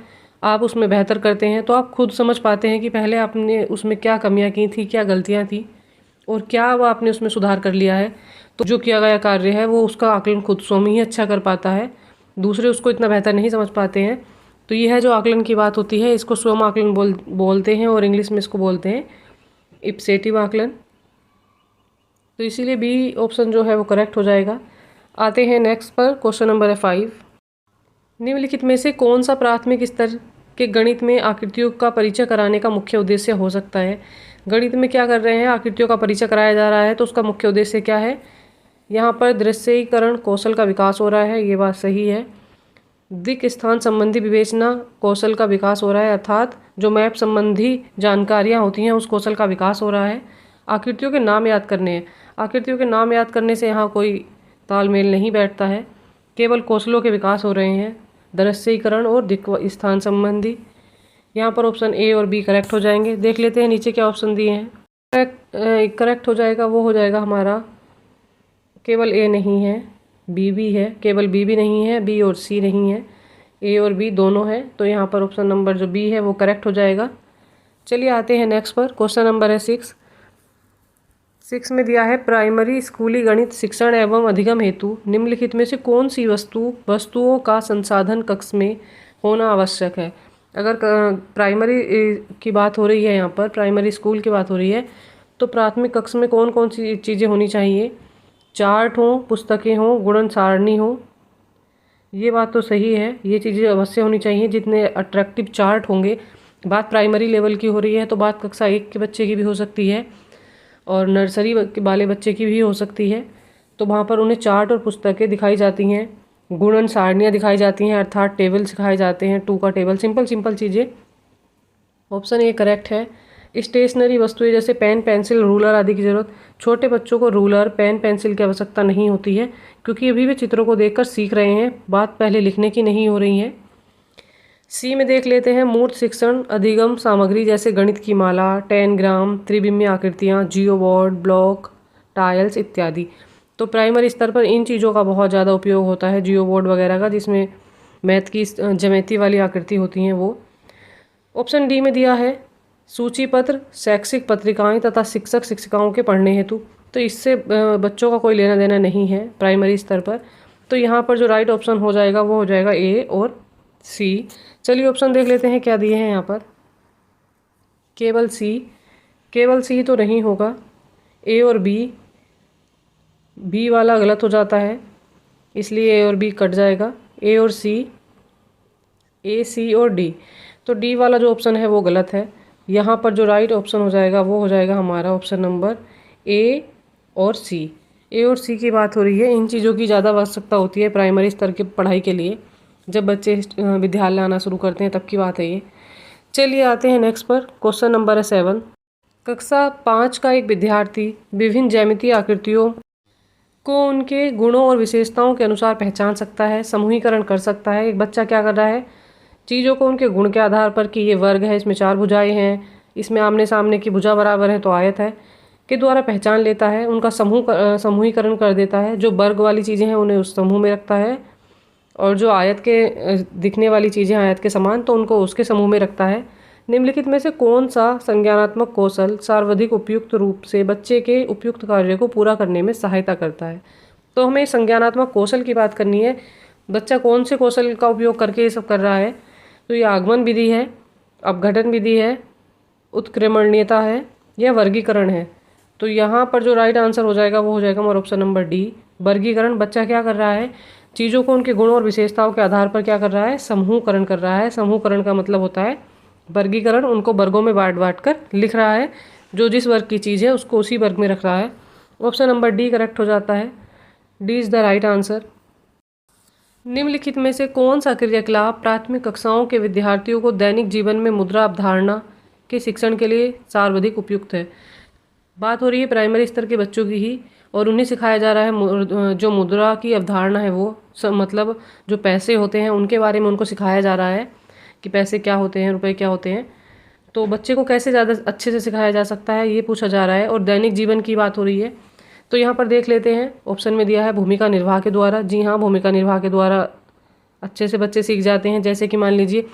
आप उसमें बेहतर करते हैं, तो आप खुद समझ पाते हैं कि पहले आपने उसमें क्या कमियां की थी, क्या गलतियां थी और क्या वो आपने उसमें सुधार कर लिया है। तो जो किया गया कार्य है वो उसका आकलन खुद स्वयं ही अच्छा कर पाता है, दूसरे उसको इतना बेहतर नहीं समझ पाते हैं। तो ये है जो आकलन की बात होती है, इसको स्वयं आकलन बोलते हैं और इंग्लिश में इसको बोलते हैं इप्सेटिव आकलन। तो इसीलिए बी ऑप्शन जो है वो करेक्ट हो जाएगा। आते हैं नेक्स्ट पर। क्वेश्चन नंबर है 5। निम्नलिखित में से कौन सा प्राथमिक स्तर के गणित में आकृतियों का परिचय कराने का मुख्य उद्देश्य हो सकता है? गणित में क्या कर रहे हैं? आकृतियों का परिचय कराया जा रहा है, तो उसका मुख्य उद्देश्य क्या है? यहाँ पर दृश्यीकरण कौशल का विकास हो रहा है, ये बात सही है। दिक् स्थान संबंधी विवेचना कौशल का विकास हो रहा है, अर्थात जो मैप संबंधी जानकारियाँ होती हैं उस कौशल का विकास हो रहा है। आकृतियों के नाम याद करने हैं। आकृतियों के नाम याद करने से यहाँ कोई तालमेल नहीं बैठता है, केवल कौशलों के विकास हो रहे हैं, दृश्यीकरण और दिक् स्थान संबंधी। यहाँ पर ऑप्शन ए और बी करेक्ट हो जाएंगे। देख लेते हैं नीचे क्या ऑप्शन दिए हैं। करेक्ट हो जाएगा वो हो जाएगा हमारा, केवल ए नहीं है, बी भी है, केवल बी भी नहीं है, बी और सी नहीं है, ए और बी दोनों है। तो यहाँ पर ऑप्शन नंबर जो बी है वो करेक्ट हो जाएगा। चलिए आते हैं नेक्स्ट पर। क्वेश्चन नंबर है 6 में दिया है प्राइमरी स्कूली गणित शिक्षण एवं अधिगम हेतु निम्नलिखित में से कौन सी वस्तुओं का संसाधन कक्ष में होना आवश्यक है। अगर प्राइमरी की बात हो रही है, यहाँ पर प्राइमरी स्कूल की बात हो रही है, तो प्राथमिक कक्ष में कौन कौन सी चीज़ें होनी चाहिए। चार्ट हो, पुस्तकें हो, गुणन सारणी हो। ये बात तो सही है, ये चीज़ें अवश्य होनी चाहिए। जितने अट्रैक्टिव चार्ट होंगे, बात प्राइमरी लेवल की हो रही है तो बात कक्षा 1 के बच्चे की भी हो सकती है और नर्सरी वाले बच्चे की भी हो सकती है। तो वहाँ पर उन्हें चार्ट और पुस्तकें दिखाई जाती हैं, गुणन सारणियाँ दिखाई जाती हैं, अर्थात टेबल सिखाए जाते हैं, 2 का टेबल, सिंपल चीज़ें। ऑप्शन ए करेक्ट है। स्टेशनरी वस्तुएं जैसे पेन, पेंसिल, रूलर आदि की जरूरत। छोटे बच्चों को रूलर, पेन, पेंसिल की आवश्यकता नहीं होती है, क्योंकि अभी वे चित्रों को देखकर सीख रहे हैं, बात पहले लिखने की नहीं हो रही है। सी में देख लेते हैं मूर्त शिक्षण अधिगम सामग्री जैसे गणित की माला, टेनग्राम, त्रिविमीय आकृतियाँ, जियो बोर्ड, ब्लॉक, टाइल्स इत्यादि। तो प्राइमरी स्तर पर इन चीज़ों का बहुत ज़्यादा उपयोग होता है, जियो बोर्ड वगैरह का, जिसमें मैथ की ज्यामिति वाली आकृति होती हैं वो। ऑप्शन डी में दिया है सूची पत्र, शैक्षिक पत्रिकाएं तथा शिक्षक शिक्षिकाओं के पढ़ने हेतु। तो इससे बच्चों का कोई लेना देना नहीं है प्राइमरी स्तर पर। तो यहाँ पर जो राइट ऑप्शन हो जाएगा वो हो जाएगा ए और सी। चलिए ऑप्शन देख लेते हैं क्या दिए हैं यहाँ पर। केवल सी तो नहीं होगा, ए और बी वाला गलत हो जाता है, इसलिए ए और बी कट जाएगा। ए और सी, ए, सी और डी, तो डी वाला जो ऑप्शन है वो गलत है। यहाँ पर जो राइट ऑप्शन हो जाएगा वो हो जाएगा हमारा ऑप्शन नंबर ए और सी। ए और सी की बात हो रही है, इन चीज़ों की ज़्यादा आवश्यकता होती है प्राइमरी स्तर की पढ़ाई के लिए, जब बच्चे विद्यालय आना शुरू करते हैं तब की बात है ये। चलिए आते हैं नेक्स्ट पर। क्वेश्चन नंबर है 7। कक्षा 5 का एक विद्यार्थी विभिन्न ज्यामितीय आकृतियों को उनके गुणों और विशेषताओं के अनुसार पहचान सकता है, समूहीकरण कर सकता है। एक बच्चा क्या कर रहा है, चीज़ों को उनके गुण के आधार पर कि ये वर्ग है, इसमें 4 भुजाएं हैं, इसमें आमने सामने की भुजा बराबर है तो आयत है, के द्वारा पहचान लेता है, उनका समूहीकरण कर देता है। जो वर्ग वाली चीज़ें हैं उन्हें उस समूह में रखता है, और जो आयत के दिखने वाली चीज़ें आयत के समान तो उनको उसके समूह में रखता है। निम्नलिखित में से कौन सा संज्ञानात्मक कौशल सर्वाधिक उपयुक्त रूप से बच्चे के उपयुक्त कार्य को पूरा करने में सहायता करता है। तो हमें संज्ञानात्मक कौशल की बात करनी है, बच्चा कौन से कौशल का उपयोग करके ये सब कर रहा है। तो ये आगमन विधि है, अपघटन विधि है, उत्क्रमणीयता है या वर्गीकरण है। तो यहाँ पर जो राइट आंसर हो जाएगा वो हो जाएगा हमारा ऑप्शन नंबर डी, वर्गीकरण। बच्चा क्या कर रहा है, चीज़ों को उनके गुणों और विशेषताओं के आधार पर क्या कर रहा है, समूहकरण कर रहा है। समूहकरण का मतलब होता है वर्गीकरण, उनको वर्गों में बांट कर लिख रहा है, जो जिस वर्ग की चीज़ है उसको उसी वर्ग में रख रहा है। ऑप्शन नंबर डी करेक्ट हो जाता है, D is the right answer. निम्नलिखित में से कौन सा क्रियाकलाप प्राथमिक कक्षाओं के विद्यार्थियों को दैनिक जीवन में मुद्रा अवधारणा के शिक्षण के लिए सर्वाधिक उपयुक्त है। बात हो रही है प्राइमरी स्तर के बच्चों की ही, और उन्हें सिखाया जा रहा है जो मुद्रा की अवधारणा है वो मतलब जो पैसे होते हैं उनके बारे में उनको सिखाया जा रहा है कि पैसे क्या होते हैं, रुपए क्या होते हैं। तो बच्चे को कैसे ज़्यादा अच्छे से सिखाया जा सकता है ये पूछा जा रहा है, और दैनिक जीवन की बात हो रही है। तो यहाँ पर देख लेते हैं, ऑप्शन में दिया है भूमिका निर्वाह के द्वारा। जी हाँ, भूमिका निर्वाह के द्वारा अच्छे से बच्चे सीख जाते हैं। जैसे कि मान लीजिए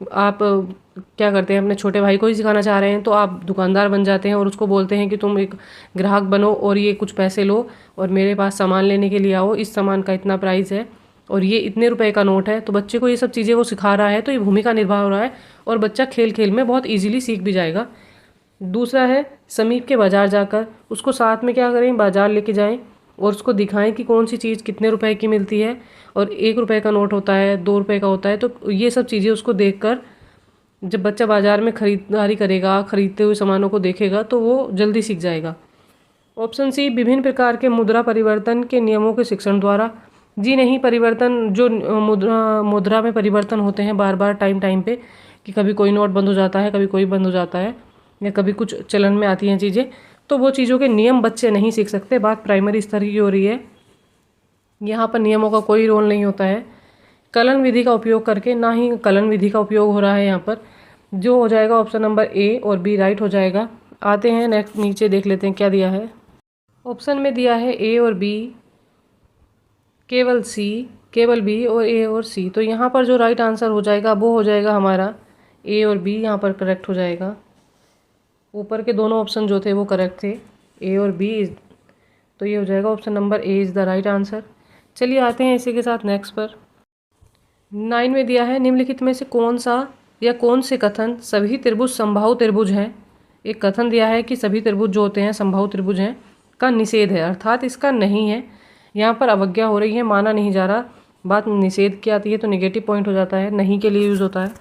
आप क्या करते हैं, अपने छोटे भाई को ही सिखाना चाह रहे हैं तो आप दुकानदार बन जाते हैं और उसको बोलते हैं कि तुम एक ग्राहक बनो और ये कुछ पैसे लो और मेरे पास सामान लेने के लिए आओ, इस सामान का इतना प्राइस है और ये इतने रुपए का नोट है। तो बच्चे को ये सब चीज़ें वो सिखा रहा है, तो ये भूमिका निर्वाह हो रहा है और बच्चा खेल खेल में बहुत ईजिली सीख भी जाएगा। दूसरा है समीप के बाज़ार जाकर, उसको साथ में क्या करें, बाज़ार लेके जाएं और उसको दिखाएं कि कौन सी चीज़ कितने रुपए की मिलती है, और 1 रुपए का नोट होता है, 2 रुपए का होता है। तो ये सब चीज़ें उसको देखकर जब बच्चा बाज़ार में खरीदारी करेगा, खरीदते हुए सामानों को देखेगा तो वो जल्दी सीख जाएगा। ऑप्शन सी विभिन्न प्रकार के मुद्रा परिवर्तन के नियमों के शिक्षण द्वारा। जी नहीं, परिवर्तन जो मुद्रा में परिवर्तन होते हैं बार बार टाइम पे, कि कभी कोई नोट बंद हो जाता है, कभी कोई बंद हो जाता है, या कभी कुछ चलन में आती हैं चीज़ें, तो वो चीज़ों के नियम बच्चे नहीं सीख सकते। बात प्राइमरी स्तर की हो रही है, यहाँ पर नियमों का कोई रोल नहीं होता है। कलन विधि का उपयोग करके, ना ही कलन विधि का उपयोग हो रहा है यहाँ पर। जो हो जाएगा ऑप्शन नंबर ए और बी राइट हो जाएगा। आते हैं नेक्स्ट, नीचे देख लेते हैं क्या दिया है। ऑप्शन में दिया है ए और बी, केवल सी, केवल बी और ए और सी। तो यहाँ पर जो राइट आंसर हो जाएगा वो हो जाएगा हमारा ए और बी, यहाँ पर करेक्ट हो जाएगा। ऊपर के दोनों ऑप्शन जो थे वो करेक्ट थे, ए और बी, तो ये हो जाएगा option number A is the right answer. चलिए आते हैं इसी के साथ नेक्स्ट पर। 9 में दिया है, निम्नलिखित में से कौन सा या कौन से कथन सभी त्रिभुज समबाहु त्रिभुज हैं। एक कथन दिया है कि सभी त्रिभुज जो होते हैं समबाहु त्रिभुज हैं, का निषेध है, अर्थात इसका नहीं है। यहाँ पर अवज्ञा हो रही है, माना नहीं जा रहा। बात निषेध की आती है तो नेगेटिव पॉइंट हो जाता है, नहीं के लिए यूज़ होता है।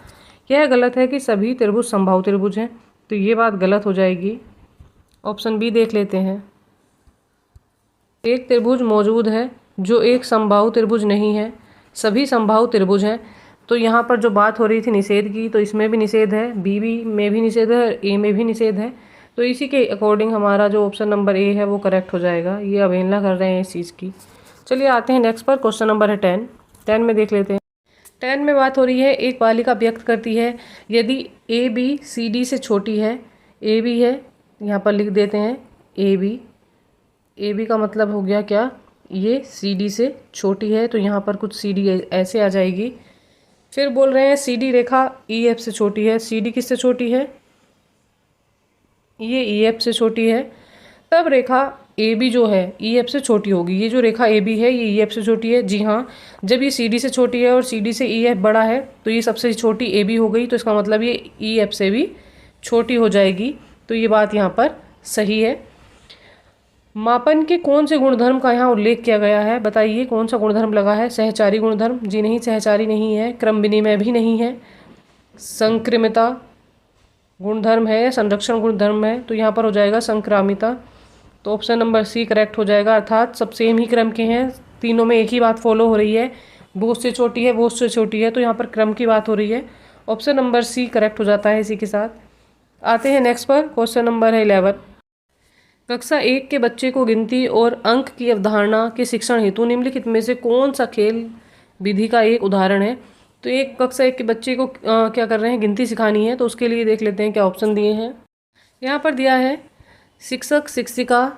यह गलत है कि सभी त्रिभुज समबाहु त्रिभुज हैं, तो ये बात गलत हो जाएगी। ऑप्शन बी देख लेते हैं। एक त्रिभुज मौजूद है जो एक समबाहु त्रिभुज नहीं है, सभी समबाहु त्रिभुज हैं। तो यहाँ पर जो बात हो रही थी निषेध की, तो इसमें भी निषेध है, बी में भी निषेध है, ए में भी निषेध है। तो इसी के अकॉर्डिंग हमारा जो ऑप्शन नंबर ए है वो करेक्ट हो जाएगा। ये अवहेलना कर रहे हैं इस चीज़ की। चलिए आते हैं नेक्स्ट पर। क्वेश्चन नंबर है 10। 10 में देख लेते हैं। 10 में बात हो रही है, एक बालिका व्यक्त करती है यदि ए बी सी डी से छोटी है। ए बी है, यहाँ पर लिख देते हैं ए बी। ए बी का मतलब हो गया क्या, ये सी डी से छोटी है, तो यहाँ पर कुछ सी डी ऐसे आ जाएगी। फिर बोल रहे हैं सी डी रेखा ई एफ से छोटी है। सी डी किससे छोटी है, ये ई एफ से छोटी है। तब रेखा ए बी जो है ई एफ से छोटी होगी। ये जो रेखा ए बी है ये ई एफ से छोटी है। जी हाँ, जब ये सी डी से छोटी है और सी डी से ई एफ बड़ा है तो ये सबसे छोटी ए बी हो गई, तो इसका मतलब ये ई एफ से भी छोटी हो जाएगी। तो ये बात यहाँ पर सही है। मापन के कौन से गुणधर्म का यहाँ उल्लेख किया गया है, बताइए कौन सा गुणधर्म लगा है। सहचारी गुणधर्म, जी नहीं, सहचारी नहीं है। क्रम विनिमय भी नहीं है। संक्रमिता गुणधर्म है, संरक्षण गुणधर्म है, तो यहाँ पर हो जाएगा संक्रामिता। तो ऑप्शन नंबर सी करेक्ट हो जाएगा, अर्थात सब सेम ही क्रम के हैं, तीनों में एक ही बात फॉलो हो रही है। वो उससे छोटी है, वो उससे छोटी है, तो यहाँ पर क्रम की बात हो रही है। ऑप्शन नंबर सी करेक्ट हो जाता है इसी के साथ। आते हैं नेक्स्ट पर। क्वेश्चन नंबर है 11। कक्षा 1 के बच्चे को गिनती और अंक की अवधारणा के शिक्षण हेतु निम्नलिखित में से कौन सा खेल विधि का एक उदाहरण है। तो एक कक्षा 1 के बच्चे को क्या कर रहे हैं, गिनती सिखानी है, तो उसके लिए देख लेते हैं क्या ऑप्शन दिए हैं। यहाँ पर दिया है शिक्षक शिक्षिका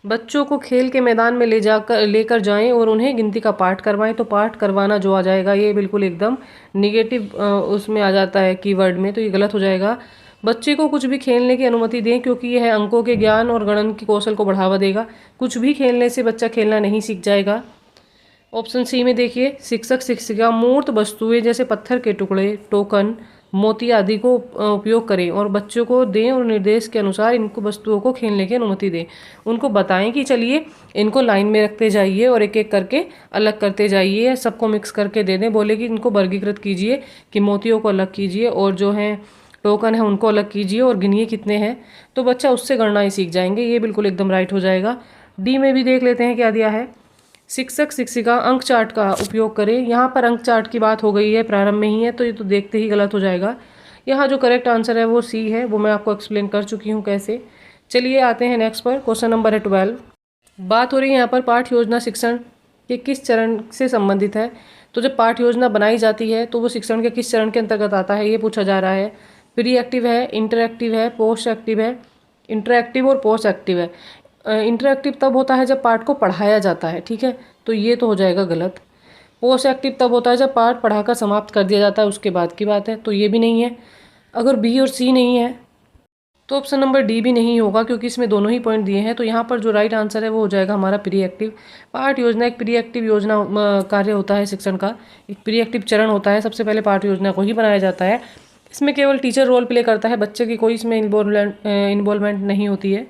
बच्चों को खेल के मैदान में लेकर जाएं और उन्हें गिनती का पाठ करवाएं। तो पाठ करवाना जो आ जाएगा ये बिल्कुल एकदम निगेटिव उसमें आ जाता है कीवर्ड में, तो ये गलत हो जाएगा। बच्चे को कुछ भी खेलने की अनुमति दें क्योंकि यह अंकों के ज्ञान और गणन के कौशल को बढ़ावा देगा। कुछ भी खेलने से बच्चा खेलना नहीं सीख जाएगा। ऑप्शन सी में देखिए, शिक्षक शिक्षिका मूर्त वस्तुएं जैसे पत्थर के टुकड़े, टोकन, मोती आदि को उपयोग करें और बच्चों को दें और निर्देश के अनुसार इनको वस्तुओं को खेलने की अनुमति दें। उनको बताएं कि चलिए इनको लाइन में रखते जाइए और एक एक करके अलग करते जाइए, सबको मिक्स करके दे दें। बोले कि इनको वर्गीकृत कीजिए, कि मोतियों को अलग कीजिए और जो है टोकन है उनको अलग कीजिए और गिनिए कितने हैं, तो बच्चा उससे गणना ही सीख जाएंगे। ये बिल्कुल एकदम राइट हो जाएगा। डी में भी देख लेते हैं क्या दिया है। शिक्षक शिक्षिका अंक चार्ट का उपयोग करें। यहाँ पर अंक चार्ट की बात हो गई है, प्रारंभ में ही है, तो ये तो देखते ही गलत हो जाएगा। यहाँ जो करेक्ट आंसर है वो सी है, वो मैं आपको एक्सप्लेन कर चुकी हूँ कैसे। चलिए आते हैं नेक्स्ट पर। क्वेश्चन नंबर है 12। बात हो रही है यहाँ पर पाठ योजना शिक्षण के किस चरण से संबंधित है। तो जब पाठ योजना बनाई जाती है तो वो शिक्षण के किस चरण के अंतर्गत आता है, ये पूछा जा रहा है। प्री एक्टिव है, इंटरएक्टिव है, पोस्ट एक्टिव है। इंटरएक्टिव और पोस्ट एक्टिव है। इंटरएक्टिव तब होता है जब पाठ को पढ़ाया जाता है, ठीक है, तो ये तो हो जाएगा गलत। पोस्ट एक्टिव तब होता है जब पाठ पढ़ाकर समाप्त कर दिया जाता है, उसके बाद की बात है, तो ये भी नहीं है। अगर बी और सी नहीं है तो ऑप्शन नंबर डी भी नहीं होगा, क्योंकि इसमें दोनों ही पॉइंट दिए हैं। तो यहाँ पर जो राइट आंसर है वो हो जाएगा हमारा प्री एक्टिव। पाठ योजना एक प्री एक्टिव योजना कार्य होता है शिक्षण का, एक प्री एक्टिव चरण होता है। सबसे पहले पाठ योजना को ही बनाया जाता है। इसमें केवल टीचर रोल प्ले करता है, बच्चे की कोई इसमें इन्वॉल्वमेंट नहीं होती है।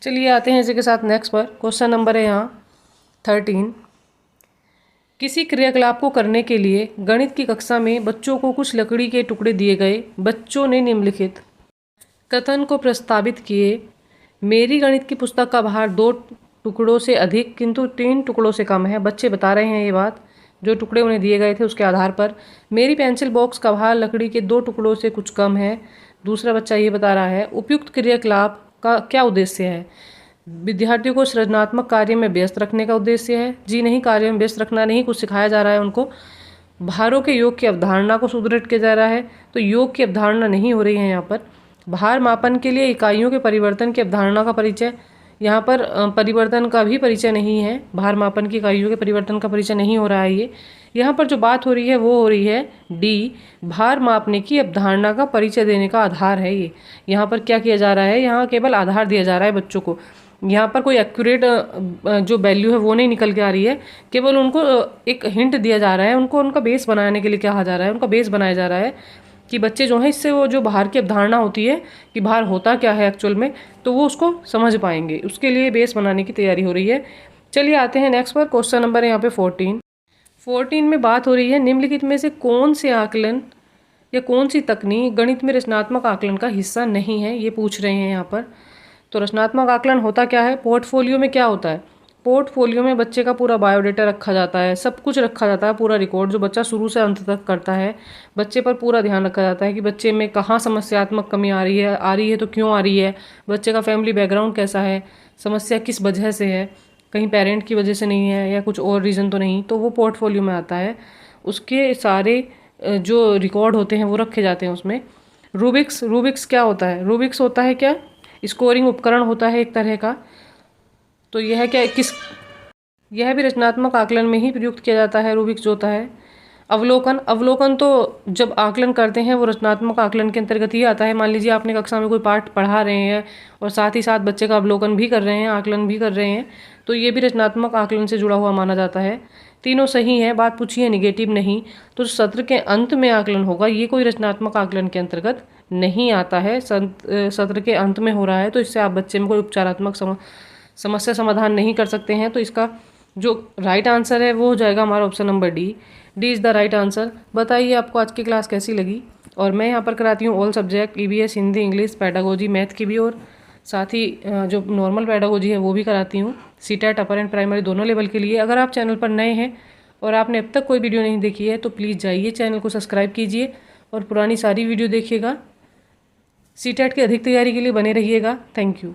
चलिए आते हैं इसी के साथ नेक्स्ट पर। क्वेश्चन नंबर है यहाँ 13। किसी क्रियाकलाप को करने के लिए गणित की कक्षा में बच्चों को कुछ लकड़ी के टुकड़े दिए गए। बच्चों ने निम्नलिखित कथन को प्रस्तावित किए। मेरी गणित की पुस्तक का भार 2 टुकड़ों से अधिक किंतु 3 टुकड़ों से कम है। बच्चे बता रहे हैं ये बात, जो टुकड़े उन्हें दिए गए थे उसके आधार पर। मेरी पेंसिल बॉक्स का भार लकड़ी के 2 टुकड़ों से कुछ कम है। दूसरा बच्चा ये बता रहा है, उपयुक्त क्रियाकलाप का क्या उद्देश्य है? विद्यार्थियों को सृजनात्मक कार्य में व्यस्त रखने का उद्देश्य है। जी नहीं, कार्य में व्यस्त रखना नहीं, कुछ सिखाया जा रहा है उनको। भारों के योग की अवधारणा को सुदृढ़ किया जा रहा है, तो योग की अवधारणा नहीं हो रही है यहाँ पर। भार मापन के लिए इकाइयों के परिवर्तन की अवधारणा का परिचय, यहाँ पर परिवर्तन का भी परिचय नहीं है। भार मापन की इकाइयों के परिवर्तन का परिचय नहीं हो रहा है ये। यहाँ पर जो बात हो रही है वो हो रही है डी, भार मापने की अवधारणा का परिचय देने का आधार है ये। यहाँ पर क्या किया जा रहा है, यहाँ केवल आधार दिया जा रहा है बच्चों को। यहाँ पर कोई एक्यूरेट जो वैल्यू है वो नहीं निकल के आ रही है, केवल उनको एक हिंट दिया जा रहा है। उनको उनका बेस बनाने के लिए कहा जा रहा है, उनका बेस बनाया जा रहा है कि बच्चे जो हैं इससे वो जो भार की अवधारणा होती है कि भार होता क्या है एक्चुअल में, तो वो उसको समझ पाएंगे। उसके लिए बेस बनाने की तैयारी हो रही है। चलिए आते हैं नेक्स्ट पर। क्वेश्चन नंबर है यहाँ पे 14 में बात हो रही है, निम्नलिखित में से कौन से आकलन या कौन सी तकनीक गणित में रचनात्मक आकलन का हिस्सा नहीं है, ये पूछ रहे हैं यहाँ पर। तो रचनात्मक आकलन होता क्या है? पोर्टफोलियो में क्या होता है? पोर्टफोलियो में बच्चे का पूरा बायोडाटा रखा जाता है, सब कुछ रखा जाता है, पूरा रिकॉर्ड जो बच्चा शुरू से अंत तक करता है। बच्चे पर पूरा ध्यान रखा जाता है कि बच्चे में कहाँ समस्यात्मक कमी आ रही है तो क्यों आ रही है, बच्चे का फैमिली बैकग्राउंड कैसा है, समस्या किस वजह से है, कहीं पेरेंट की वजह से नहीं है या कुछ और रीज़न तो नहीं, तो वो पोर्टफोलियो में आता है। उसके सारे जो रिकॉर्ड होते हैं वो रखे जाते हैं उसमें। रूबिक्स क्या होता है? रूबिक्स होता है क्या? स्कोरिंग उपकरण होता है एक तरह का। तो यह भी रचनात्मक आकलन में ही प्रयुक्त किया जाता है, रूबिक्स जो होता है। अवलोकन तो जब आकलन करते हैं वो रचनात्मक आकलन के अंतर्गत ही आता है। मान लीजिए आपने कक्षा में कोई पाठ पढ़ा रहे हैं और साथ ही साथ बच्चे का अवलोकन भी कर रहे हैं, आकलन भी कर रहे हैं, तो ये भी रचनात्मक आकलन से जुड़ा हुआ माना जाता है। तीनों सही है, बात पूछी है निगेटिव नहीं। तो सत्र के अंत में आकलन होगा, ये कोई रचनात्मक आकलन के अंतर्गत नहीं आता है। सत्र के अंत में हो रहा है तो इससे आप बच्चे में कोई उपचारात्मक समस्या समाधान नहीं कर सकते हैं। तो इसका जो राइट आंसर है वो हो जाएगा हमारा option number D is the right answer. बताइए आपको आज की क्लास कैसी लगी। और मैं यहाँ पर कराती हूँ all subject, EVS, Hindi, English, pedagogy, math की भी, और साथ ही जो नॉर्मल पेडागोजी है वो भी कराती हूँ। सीटेट अपर एंड प्राइमरी दोनों लेवल के लिए। अगर आप चैनल पर नए हैं और आपने अब तक कोई वीडियो नहीं देखी है तो प्लीज़ जाइए चैनल को सब्सक्राइब कीजिए और पुरानी सारी वीडियो देखिएगा। सीटेट की अधिक तैयारी के लिए बने रहिएगा। Thank you.